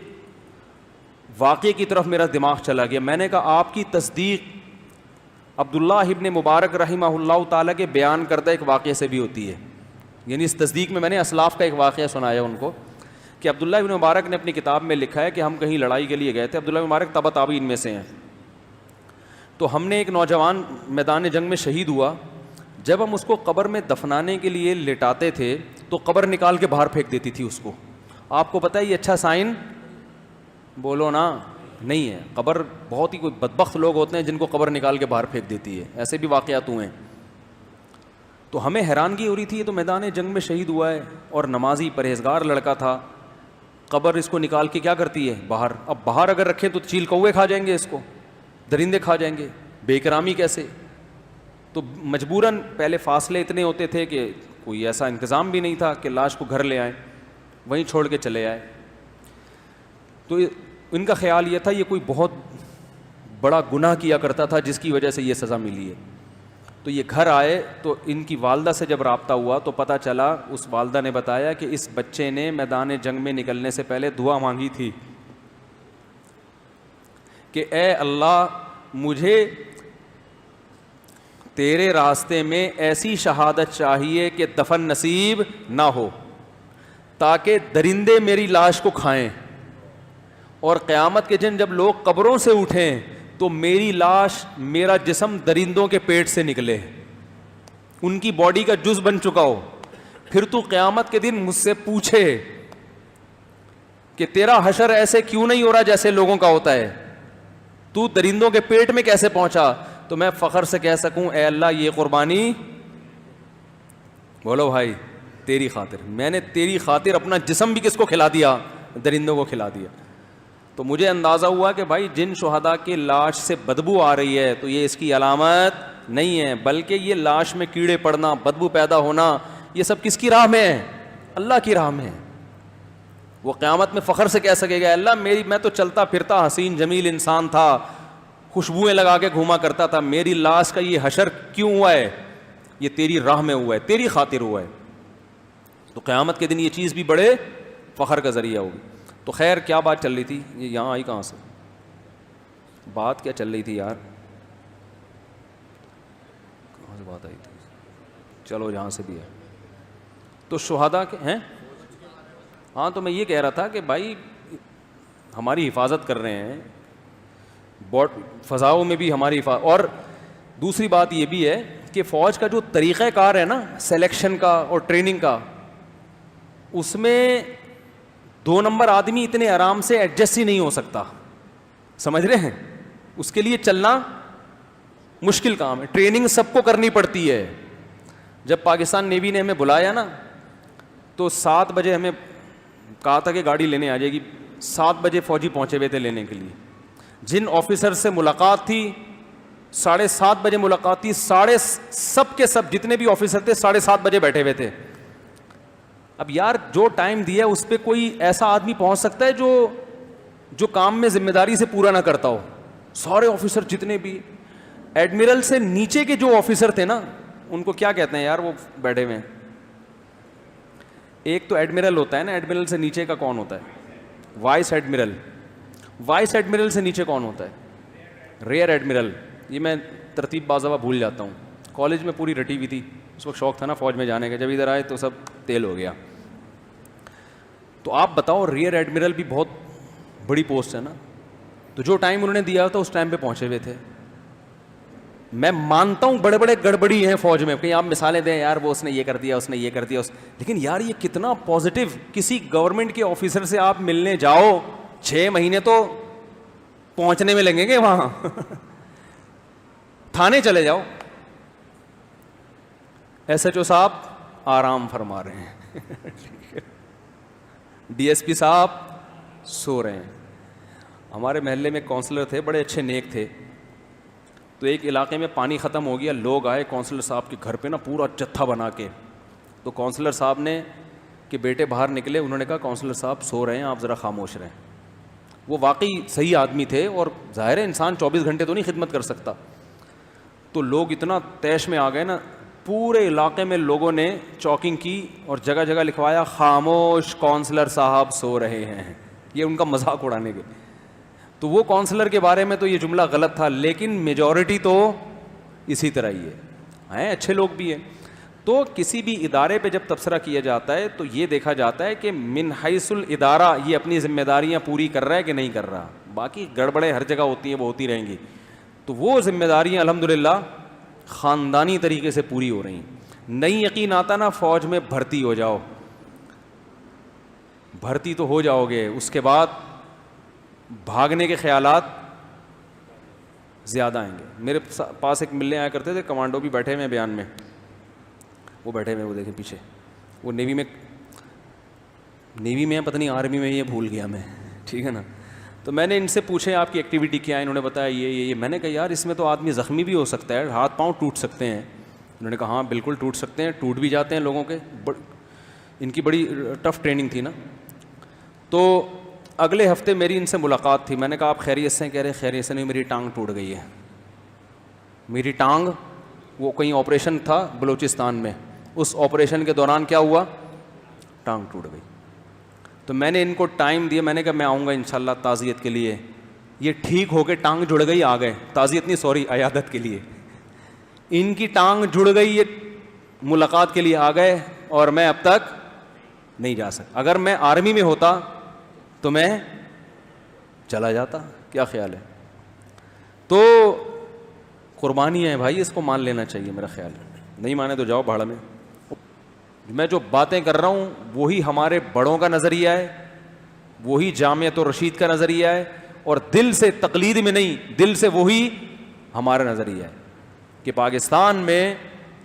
واقعے کی طرف میرا دماغ چلا گیا. میں نے کہا آپ کی تصدیق عبداللہ ابن مبارک رحمہ اللہ تعالیٰ کے بیان کردہ ایک واقعے سے بھی ہوتی ہے. یعنی اس تصدیق میں نے اسلاف کا ایک واقعہ سنایا ان کو, کہ عبداللہ ابن مبارک نے اپنی کتاب میں لکھا ہے کہ ہم کہیں لڑائی کے لیے گئے تھے. عبداللہ ابن مبارک تبا تابعین میں سے ہیں. تو ہم نے ایک نوجوان میدان جنگ میں شہید ہوا, جب ہم اس کو قبر میں دفنانے کے لیے لٹاتے تھے تو قبر نکال کے باہر پھینک دیتی تھی اس کو. آپ کو پتہ ہے یہ اچھا سائن بولو نا نہیں ہے. قبر بہت ہی کوئی بدبخت لوگ ہوتے ہیں جن کو قبر نکال کے باہر پھینک دیتی ہے, ایسے بھی واقعات ہوئے ہیں. تو ہمیں حیرانگی ہو رہی تھی، یہ تو میدان جنگ میں شہید ہوا ہے اور نمازی پرہیزگار لڑکا تھا، قبر اس کو نکال کے کیا کرتی ہے باہر. اب باہر اگر رکھیں تو چیل کوے کھا جائیں گے، اس کو درندے کھا جائیں گے، بے اکرامی کیسے. تو مجبوراً پہلے فاصلے اتنے ہوتے تھے کہ کوئی ایسا انتظام بھی نہیں تھا کہ لاش کو گھر لے آئیں، وہیں چھوڑ کے چلے آئے. تو ان کا خیال یہ تھا یہ کوئی بہت بڑا گناہ کیا کرتا تھا جس کی وجہ سے یہ سزا ملی ہے. تو یہ گھر آئے تو ان کی والدہ سے جب رابطہ ہوا تو پتہ چلا، اس والدہ نے بتایا کہ اس بچے نے میدان جنگ میں نکلنے سے پہلے دعا مانگی تھی کہ اے اللہ مجھے تیرے راستے میں ایسی شہادت چاہیے کہ دفن نصیب نہ ہو، تاکہ درندے میری لاش کو کھائیں، اور قیامت کے دن جب لوگ قبروں سے اٹھیں تو میری لاش، میرا جسم درندوں کے پیٹ سے نکلے، ان کی باڈی کا جز بن چکا ہو، پھر تو قیامت کے دن مجھ سے پوچھے کہ تیرا حشر ایسے کیوں نہیں ہو رہا جیسے لوگوں کا ہوتا ہے، تو درندوں کے پیٹ میں کیسے پہنچا، تو میں فخر سے کہہ سکوں اے اللہ یہ قربانی، بولو بھائی، تیری خاطر، میں نے تیری خاطر اپنا جسم بھی کس کو کھلا دیا، درندوں کو کھلا دیا. تو مجھے اندازہ ہوا کہ بھائی جن شہداء کی لاش سے بدبو آ رہی ہے تو یہ اس کی علامت نہیں ہے، بلکہ یہ لاش میں کیڑے پڑنا، بدبو پیدا ہونا، یہ سب کس کی راہ میں ہے، اللہ کی راہ میں ہے. وہ قیامت میں فخر سے کہہ سکے گا اللہ میں تو چلتا پھرتا حسین جمیل انسان تھا، خوشبوئیں لگا کے گھوما کرتا تھا، میری لاش کا یہ حشر کیوں ہوا ہے، یہ تیری راہ میں ہوا ہے، تیری خاطر ہوا ہے. تو قیامت کے دن یہ چیز بھی بڑے فخر کا ذریعہ ہوگی. تو خیر کیا بات چل رہی تھی، یہ یہاں آئی کہاں سے، بات کیا چل رہی تھی یار، کہاں سے بات آئی تھی، چلو جہاں سے بھی ہے. تو شہداء کے ہیں، ہاں تو میں یہ کہہ رہا تھا کہ بھائی ہماری حفاظت کر رہے ہیں، فضاؤں میں بھی ہماری حفاظت. اور دوسری بات یہ بھی ہے کہ فوج کا جو طریقہ کار ہے نا سلیکشن کا اور ٹریننگ کا، اس میں 2 نمبر آدمی اتنے آرام سے ایڈجسٹ ہی نہیں ہو سکتا، سمجھ رہے ہیں، اس کے لیے چلنا مشکل کام ہے، ٹریننگ سب کو کرنی پڑتی ہے. جب پاکستان نیوی نے ہمیں بلایا نا تو 7 بجے ہمیں کہا تھا کہ گاڑی لینے آ جائے گی، 7 بجے فوجی پہنچے ہوئے تھے لینے کے لیے. جن آفیسر سے ملاقات تھی 7:30 بجے ملاقات تھی، سب کے سب جتنے بھی آفیسر تھے 7:30 بجے بیٹھے ہوئے تھے. اب یار جو ٹائم دیا اس پہ کوئی ایسا آدمی پہنچ سکتا ہے جو کام میں ذمہ داری سے پورا نہ کرتا ہو. سارے آفیسر جتنے بھی، ایڈمرل سے نیچے کے جو آفیسر تھے نا ان کو کیا کہتے ہیں یار، وہ بیٹھے ہوئے ہیں. ایک تو ایڈمرل ہوتا ہے نا، ایڈمرل سے نیچے کا کون ہوتا ہے، وائس ایڈمرل. وائس ایڈمرل سے نیچے کون ہوتا ہے، ریئر ایڈمرل. یہ میں ترتیب بعض بھول جاتا ہوں، کالج میں پوری رٹی ہوئی تھی، اس وقت شوق تھا نا فوج میں جانے کا، جب ادھر آئے تو سب تیل ہو گیا. تو آپ بتاؤ ریئر ایڈمرل بھی بہت بڑی پوسٹ ہے نا، تو جو ٹائم انہوں نے دیا تھا اس ٹائم پہ پہنچے ہوئے تھے. میں مانتا ہوں بڑے بڑے گڑبڑی ہیں فوج میں، کہیں آپ مثالیں دیں یار وہ اس نے یہ کر دیا، اس نے یہ کر دیا، لیکن یار یہ کتنا پازیٹیو. کسی گورنمنٹ کے آفیسر سے آپ ملنے جاؤ 6 مہینے تو پہنچنے میں لگیں گے وہاں تھانے چلے جاؤ، ایس ایچ او صاحب آرام فرما رہے ہیں ڈی ایس پی صاحب سو رہے ہیں. ہمارے محلے میں کونسلر تھے، بڑے اچھے نیک تھے. تو ایک علاقے میں پانی ختم ہو گیا، لوگ آئے کونسلر صاحب کے گھر پہ نا پورا جتھا بنا کے. تو کونسلر صاحب نے کہ بیٹے باہر نکلے، انہوں نے کہا کونسلر صاحب سو رہے ہیں، آپ ذرا خاموش رہیں. وہ واقعی صحیح آدمی تھے، اور ظاہر ہے انسان 24 گھنٹے تو نہیں خدمت کر سکتا. تو لوگ اتنا طیش میں آ گئے نا، پورے علاقے میں لوگوں نے چاکنگ کی اور جگہ جگہ لکھوایا خاموش کونسلر صاحب سو رہے ہیں، یہ ان کا مذاق اڑانے کے. تو وہ کونسلر کے بارے میں تو یہ جملہ غلط تھا، لیکن میجورٹی تو اسی طرح ہی ہے، اچھے لوگ بھی ہیں. تو کسی بھی ادارے پہ جب تبصرہ کیا جاتا ہے تو یہ دیکھا جاتا ہے کہ من حیث الادارہ یہ اپنی ذمہ داریاں پوری کر رہا ہے کہ نہیں کر رہا. باقی گڑبڑیں ہر جگہ ہوتی ہیں، وہ ہوتی رہیں گی. تو وہ ذمہ داریاں الحمدللہ خاندانی طریقے سے پوری ہو رہی ہیں. نہیں یقین آتا نا فوج میں بھرتی ہو جاؤ، بھرتی تو ہو جاؤ گے، اس کے بعد بھاگنے کے خیالات زیادہ آئیں گے. میرے پاس ایک ملنے آیا کرتے تھے، کمانڈو بھی بیٹھے ہوئے بیان میں. وہ بیٹھے ہوئے وہ دیکھیں پیچھے, وہ نیوی میں پتہ نہیں آرمی میں, یہ بھول گیا میں, ٹھیک ہے نا. تو میں نے ان سے پوچھے آپ کی ایکٹیویٹی کیا ہے, انہوں نے بتایا یہ. میں نے کہا یار اس میں تو آدمی زخمی بھی ہو سکتا ہے, ہاتھ پاؤں ٹوٹ سکتے ہیں. انہوں نے کہا ہاں بالکل ٹوٹ سکتے ہیں, ٹوٹ بھی جاتے ہیں لوگوں کے. ان کی بڑی ٹف ٹریننگ تھی نا. تو اگلے ہفتے میری ان سے ملاقات تھی. میں نے کہا آپ خیریت سے؟ کہہ رہے خیریت سے نہیں, میری ٹانگ ٹوٹ گئی ہے. میری ٹانگ, وہ کہیں آپریشن تھا بلوچستان میں, اس آپریشن کے دوران کیا ہوا, ٹانگ ٹوٹ گئی. تو میں نے ان کو ٹائم دیا, میں نے کہا میں آؤں گا انشاءاللہ تعزیت کے لیے. یہ ٹھیک ہو کے ٹانگ جڑ گئی, آ گئے. تعزیت نہیں, سوری, عیادت کے لیے. ان کی ٹانگ جڑ گئی, یہ ملاقات کے لیے آ گئے, اور میں اب تک نہیں جا سکتا. اگر میں آرمی میں ہوتا تو میں چلا جاتا. کیا خیال ہے؟ تو قربانی ہے بھائی, اس کو مان لینا چاہیے میرا خیال ہے. نہیں مانے تو جاؤ بھاڑ میں. میں جو باتیں کر رہا ہوں وہی ہمارے بڑوں کا نظریہ ہے, وہی جامعۃ الرشید کا نظریہ ہے, اور دل سے, تقلید میں نہیں, دل سے وہی ہمارا نظریہ ہے کہ پاکستان میں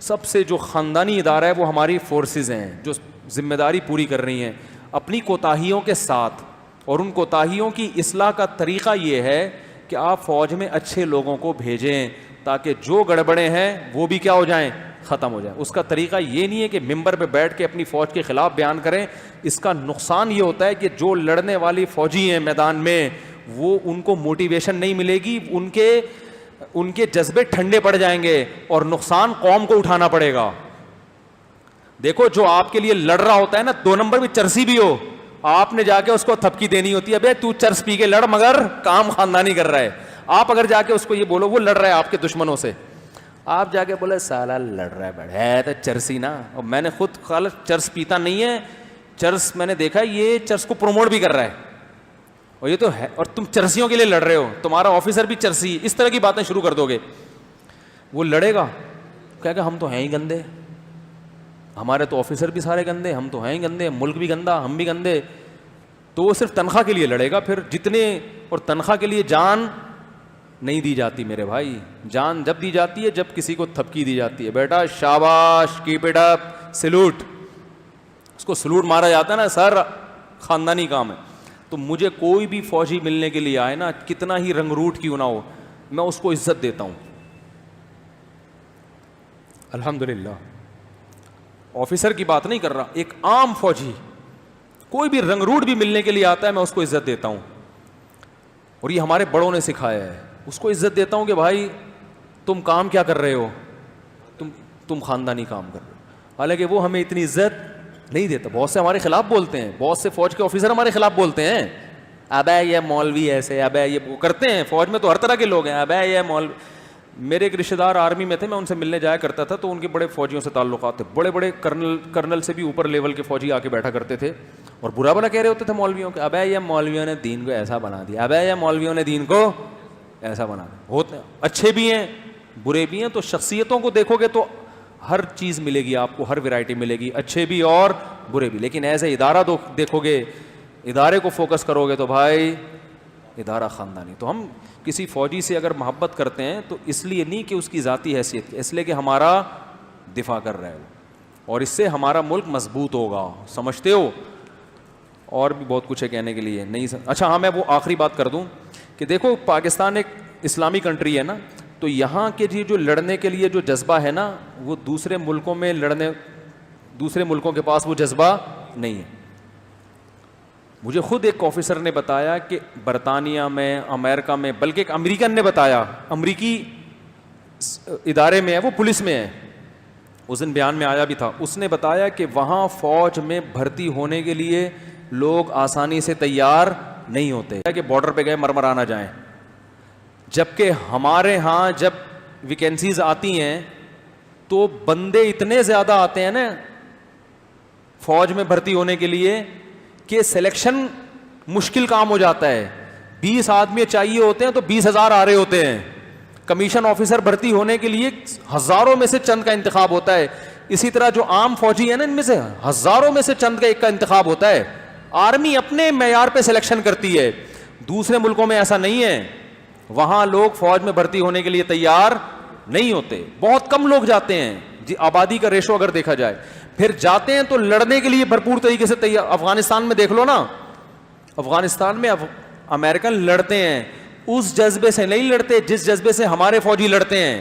سب سے جو خاندانی ادارہ ہے وہ ہماری فورسز ہیں, جو ذمہ داری پوری کر رہی ہیں اپنی کوتاہیوں کے ساتھ. اور ان کوتاہیوں کی اصلاح کا طریقہ یہ ہے کہ آپ فوج میں اچھے لوگوں کو بھیجیں تاکہ جو گڑبڑیں ہیں وہ بھی کیا ہو جائیں, ختم ہو جائے. اس کا طریقہ یہ نہیں ہے کہ ممبر پہ بیٹھ کے اپنی فوج کے خلاف بیان کریں. اس کا نقصان یہ ہوتا ہے کہ جو لڑنے والی فوجی ہیں میدان میں, وہ ان کو موٹیویشن نہیں ملے گی, ان کے جذبے ٹھنڈے پڑ جائیں گے, اور نقصان قوم کو اٹھانا پڑے گا. دیکھو جو آپ کے لیے لڑ رہا ہوتا ہے نا, 2 نمبر بھی چرسی بھی ہو, آپ نے جا کے اس کو تھپکی دینی ہوتی ہے, ابے تو چرس پی کے لڑ مگر کام خاندانی کر رہا ہے. آپ اگر جا کے اس کو یہ بولو, وہ لڑ رہا ہے آپ کے دشمنوں سے, آپ جا کے بولے سالا لڑ رہا ہے بڑے تو چرسی نا. اور میں نے خود خالص چرس پیتا نہیں ہے, چرس میں نے دیکھا یہ چرس کو پروموٹ بھی کر رہا ہے, اور یہ تو ہے, اور تم چرسیوں کے لیے لڑ رہے ہو, تمہارا آفیسر بھی چرسی. اس طرح کی باتیں شروع کر دو گے, وہ لڑے گا کہہ کہ ہم تو ہیں ہی گندے, ہمارے تو آفیسر بھی سارے گندے, ہم تو ہیں ہی گندے, ملک بھی گندا, ہم بھی گندے. تو وہ صرف تنخواہ کے لیے لڑے گا پھر جتنے, اور تنخواہ کے لیے جان نہیں دی جاتی میرے بھائی. جان جب دی جاتی ہے جب کسی کو تھپکی دی جاتی ہے, بیٹا شاباش, کیپ اٹ اپ, سلوٹ. اس کو سلوٹ مارا جاتا ہے نا, سر خاندانی کام ہے. تو مجھے کوئی بھی فوجی ملنے کے لیے آئے نا, کتنا ہی رنگ روٹ کیوں نہ ہو, میں اس کو عزت دیتا ہوں الحمدللہ. آفیسر کی بات نہیں کر رہا, ایک عام فوجی کوئی بھی رنگ روٹ بھی ملنے کے لیے آتا ہے, میں اس کو عزت دیتا ہوں. اور یہ ہمارے بڑوں نے سکھایا ہے, اس کو عزت دیتا ہوں کہ بھائی تم کام کیا کر رہے ہو, تم خاندانی کام کر رہے ہو. حالانکہ وہ ہمیں اتنی عزت نہیں دیتا. بہت سے ہمارے خلاف بولتے ہیں, بہت سے فوج کے آفیسر ہمارے خلاف بولتے ہیں, ابے یہ مولوی ایسے, ابے یہ وہ کرتے ہیں. فوج میں تو ہر طرح کے لوگ ہیں, ابے یہ مولوی. میرے ایک رشتے دار آرمی میں تھے, میں ان سے ملنے جایا کرتا تھا, تو ان کے بڑے فوجیوں سے تعلقات تھے, بڑے بڑے کرنل سے بھی اوپر لیول کے فوجی آ کے بیٹھا کرتے تھے, اور برا بھلا کہہ رہے ہوتے تھے مولویوں کے, ابے یہ مولویوں نے دین کو ایسا بنا دیا, ابے یہ مولویوں نے دین کو ایسا بنا دیا. ہوتے اچھے بھی ہیں برے بھی ہیں. تو شخصیتوں کو دیکھو گے تو ہر چیز ملے گی آپ کو, ہر ویرائٹی ملے گی, اچھے بھی اور برے بھی. لیکن ایسے ادارہ دیکھو گے, ادارے کو فوکس کرو گے تو بھائی ادارہ خاندانی. تو ہم کسی فوجی سے اگر محبت کرتے ہیں تو اس لیے نہیں کہ اس کی ذاتی حیثیت, اس لیے کہ ہمارا دفاع کر رہا ہے وہ, اور اس سے ہمارا ملک مضبوط ہوگا. سمجھتے ہو؟ اور بھی بہت کچھ ہے کہنے کے لیے نہیں. اچھا ہاں, میں وہ آخری بات کر دوں کہ دیکھو پاکستان ایک اسلامی کنٹری ہے نا, تو یہاں کے جو لڑنے کے لیے جو جذبہ ہے نا, وہ دوسرے ملکوں میں دوسرے ملکوں کے پاس وہ جذبہ نہیں ہے. مجھے خود ایک آفیسر نے بتایا کہ برطانیہ میں, امریکہ میں, بلکہ ایک امریکن نے بتایا, امریکی ادارے میں ہے, وہ پولیس میں ہے, اس دن بیان میں آیا بھی تھا, اس نے بتایا کہ وہاں فوج میں بھرتی ہونے کے لیے لوگ آسانی سے تیار نہیں ہوتے کہ بارڈر پہ گئے مرمرا نہ جائیں. جبکہ ہمارے ہاں جب ویکینسیز آتی ہیں تو بندے اتنے زیادہ آتے ہیں نا فوج میں بھرتی ہونے کے لیے کہ سلیکشن مشکل کام ہو جاتا ہے. 20 آدمی چاہیے ہوتے ہیں تو 20,000 آ رہے ہوتے ہیں. کمیشن آفیسر بھرتی ہونے کے لیے ہزاروں میں سے چند کا انتخاب ہوتا ہے. اسی طرح جو عام فوجی ہیں نا, ان میں سے ہزاروں میں سے چند کا ایک کا انتخاب ہوتا ہے. آرمی اپنے معیار پہ سلیکشن کرتی ہے, دوسرے ملکوں میں ایسا نہیں ہے. وہاں لوگ فوج میں بھرتی ہونے کے لیے تیار نہیں ہوتے, بہت کم لوگ جاتے ہیں. جی آبادی کا ریشو اگر دیکھا جائے. پھر جاتے ہیں تو لڑنے کے لیے بھرپور طریقے سے تیار. افغانستان میں دیکھ لو نا, افغانستان میں امریکن لڑتے ہیں اس جذبے سے نہیں لڑتے جس جذبے سے ہمارے فوجی لڑتے ہیں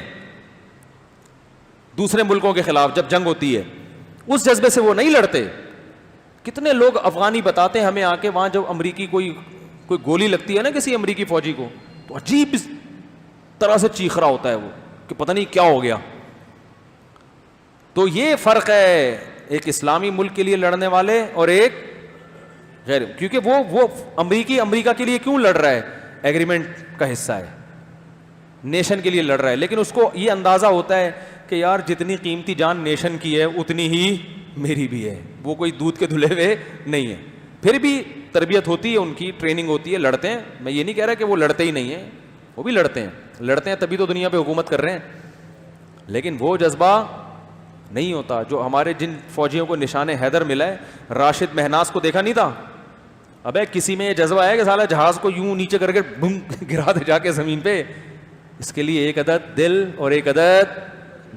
دوسرے ملکوں کے خلاف. جب جنگ ہوتی ہے اس جذبے سے وہ نہیں لڑتے. کتنے لوگ افغانی بتاتے ہیں ہمیں آ کے, وہاں جب امریکی کوئی گولی لگتی ہے نا کسی امریکی فوجی کو, تو عجیب اس طرح سے چیخ رہا ہوتا ہے وہ کہ پتہ نہیں کیا ہو گیا. تو یہ فرق ہے ایک اسلامی ملک کے لیے لڑنے والے اور ایک غیر, کیونکہ وہ امریکہ کے لیے کیوں لڑ رہا ہے, ایگریمنٹ کا حصہ ہے, نیشن کے لیے لڑ رہا ہے, لیکن اس کو یہ اندازہ ہوتا ہے کہ یار جتنی قیمتی جان نیشن کی ہے اتنی ہی میری بھی ہے. وہ کوئی دودھ کے دھلے ہوئے نہیں ہے. پھر بھی تربیت ہوتی ہے, ان کی ٹریننگ ہوتی ہے, لڑتے ہیں. میں یہ نہیں کہہ رہا کہ وہ لڑتے ہی نہیں ہیں, وہ بھی لڑتے ہیں تبھی تو دنیا پہ حکومت کر رہے ہیں. لیکن وہ جذبہ نہیں ہوتا جو ہمارے جن فوجیوں کو نشان حیدر ملا ہے. راشد مہناز کو دیکھا نہیں تھا, ابے کسی میں یہ جذبہ ہے کہ سالہ جہاز کو یوں نیچے کر کے بم گرا دے جا کے زمین پہ. اس کے لیے ایک عدد دل اور ایک عدد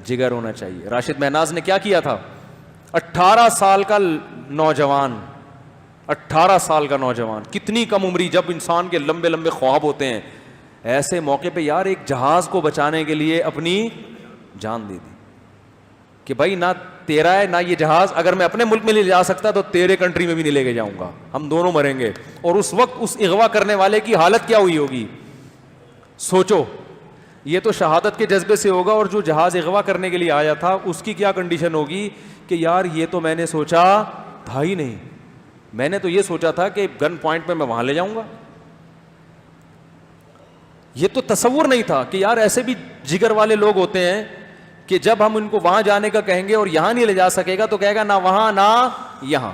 جگر ہونا چاہیے. راشد مہناز نے کیا کیا تھا, 18 سال کا نوجوان, 18 سال کا نوجوان, کتنی کم عمری, جب انسان کے لمبے لمبے خواب ہوتے ہیں, ایسے موقع پہ یار ایک جہاز کو بچانے کے لیے اپنی جان دے دی کہ بھائی نہ تیرا ہے نہ یہ جہاز, اگر میں اپنے ملک میں لے جا سکتا تو تیرے کنٹری میں بھی نہیں لے کے جاؤں گا, ہم دونوں مریں گے. اور اس وقت اس اغوا کرنے والے کی حالت کیا ہوئی ہوگی سوچو. یہ تو شہادت کے جذبے سے ہوگا, اور جو جہاز اغوا کرنے کے لیے آیا تھا اس کی کیا کنڈیشن ہوگی کہ یار یہ تو میں نے سوچا تھا ہی نہیں, میں نے تو یہ سوچا تھا کہ گن پوائنٹ پہ میں وہاں لے جاؤں گا. یہ تو تصور نہیں تھا کہ یار ایسے بھی جگر والے لوگ ہوتے ہیں کہ جب ہم ان کو وہاں جانے کا کہیں گے اور یہاں نہیں لے جا سکے گا تو کہے گا نہ وہاں نہ یہاں.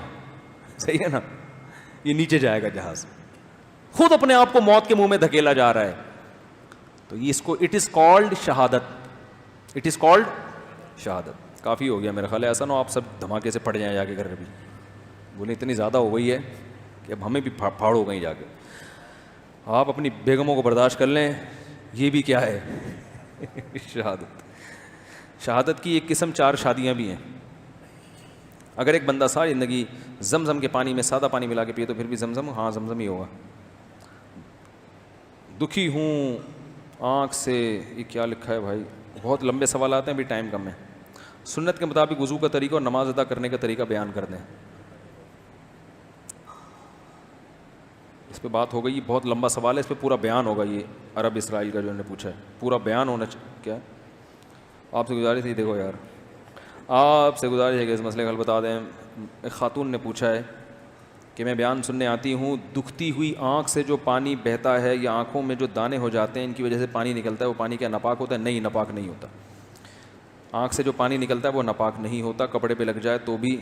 صحیح ہے نا, یہ نیچے جائے گا جہاز, خود اپنے آپ کو موت کے منہ میں دھکیلا جا رہا ہے. تو اس کو اٹ از کالڈ شہادت, اٹ از کالڈ شہادت. کافی ہو گیا میرا خیال ہے, ایسا نہ آپ سب دھماکے سے پڑ جائیں جا کے گھر. بھی بولیں اتنی زیادہ ہو گئی ہے کہ اب ہمیں بھی پھاڑ ہو گئی جا کے. آپ اپنی بیگموں کو برداشت کر لیں, یہ بھی کیا ہے شہادت. شہادت کی ایک قسم 4 شادیاں بھی ہیں. اگر ایک بندہ ساری زندگی زمزم کے پانی میں سادہ پانی ملا کے پیے تو پھر بھی زمزم, ہاں زمزم ہی ہوگا. دکھی ہوں آنکھ سے, یہ کیا لکھا ہے بھائی, بہت لمبے سوالات ہیں, ابھی ٹائم کم ہے. سنت کے مطابق وضو کا طریقہ اور نماز ادا کرنے کا طریقہ بیان کر دیں. اس پہ بات ہو گئی, بہت لمبا سوال ہے, اس پہ پورا بیان ہوگا. یہ عرب اسرائیل کا جو نے پوچھا ہے پورا بیان ہونا چاہیے. کیا آپ سے گزارش تھی, دیکھو یار آپ سے گزارش ہے کہ اس مسئلے کا حل بتا دیں. ایک خاتون نے پوچھا ہے کہ میں بیان سننے آتی ہوں, دکھتی ہوئی آنکھ سے جو پانی بہتا ہے یا آنکھوں میں جو دانے ہو جاتے ہیں ان کی وجہ سے پانی نکلتا ہے, وہ پانی کیا ناپاک ہوتا ہے؟ نہیں, ناپاک نہیں ہوتا. آنکھ سے جو پانی نکلتا ہے وہ ناپاک نہیں ہوتا, کپڑے پہ لگ جائے تو بھی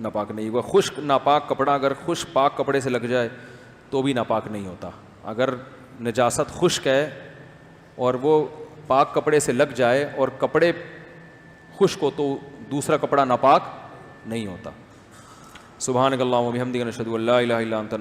ناپاک نہیں ہوگا. خشک ناپاک کپڑا اگر خشک پاک کپڑے سے لگ جائے تو بھی ناپاک نہیں ہوتا. اگر نجاست خشک ہے اور وہ پاک کپڑے سے لگ جائے اور کپڑے خشک ہو تو دوسرا کپڑا ناپاک نہیں ہوتا. سبحانک اللہم و بحمدک نشہد ان لا الہ الا انت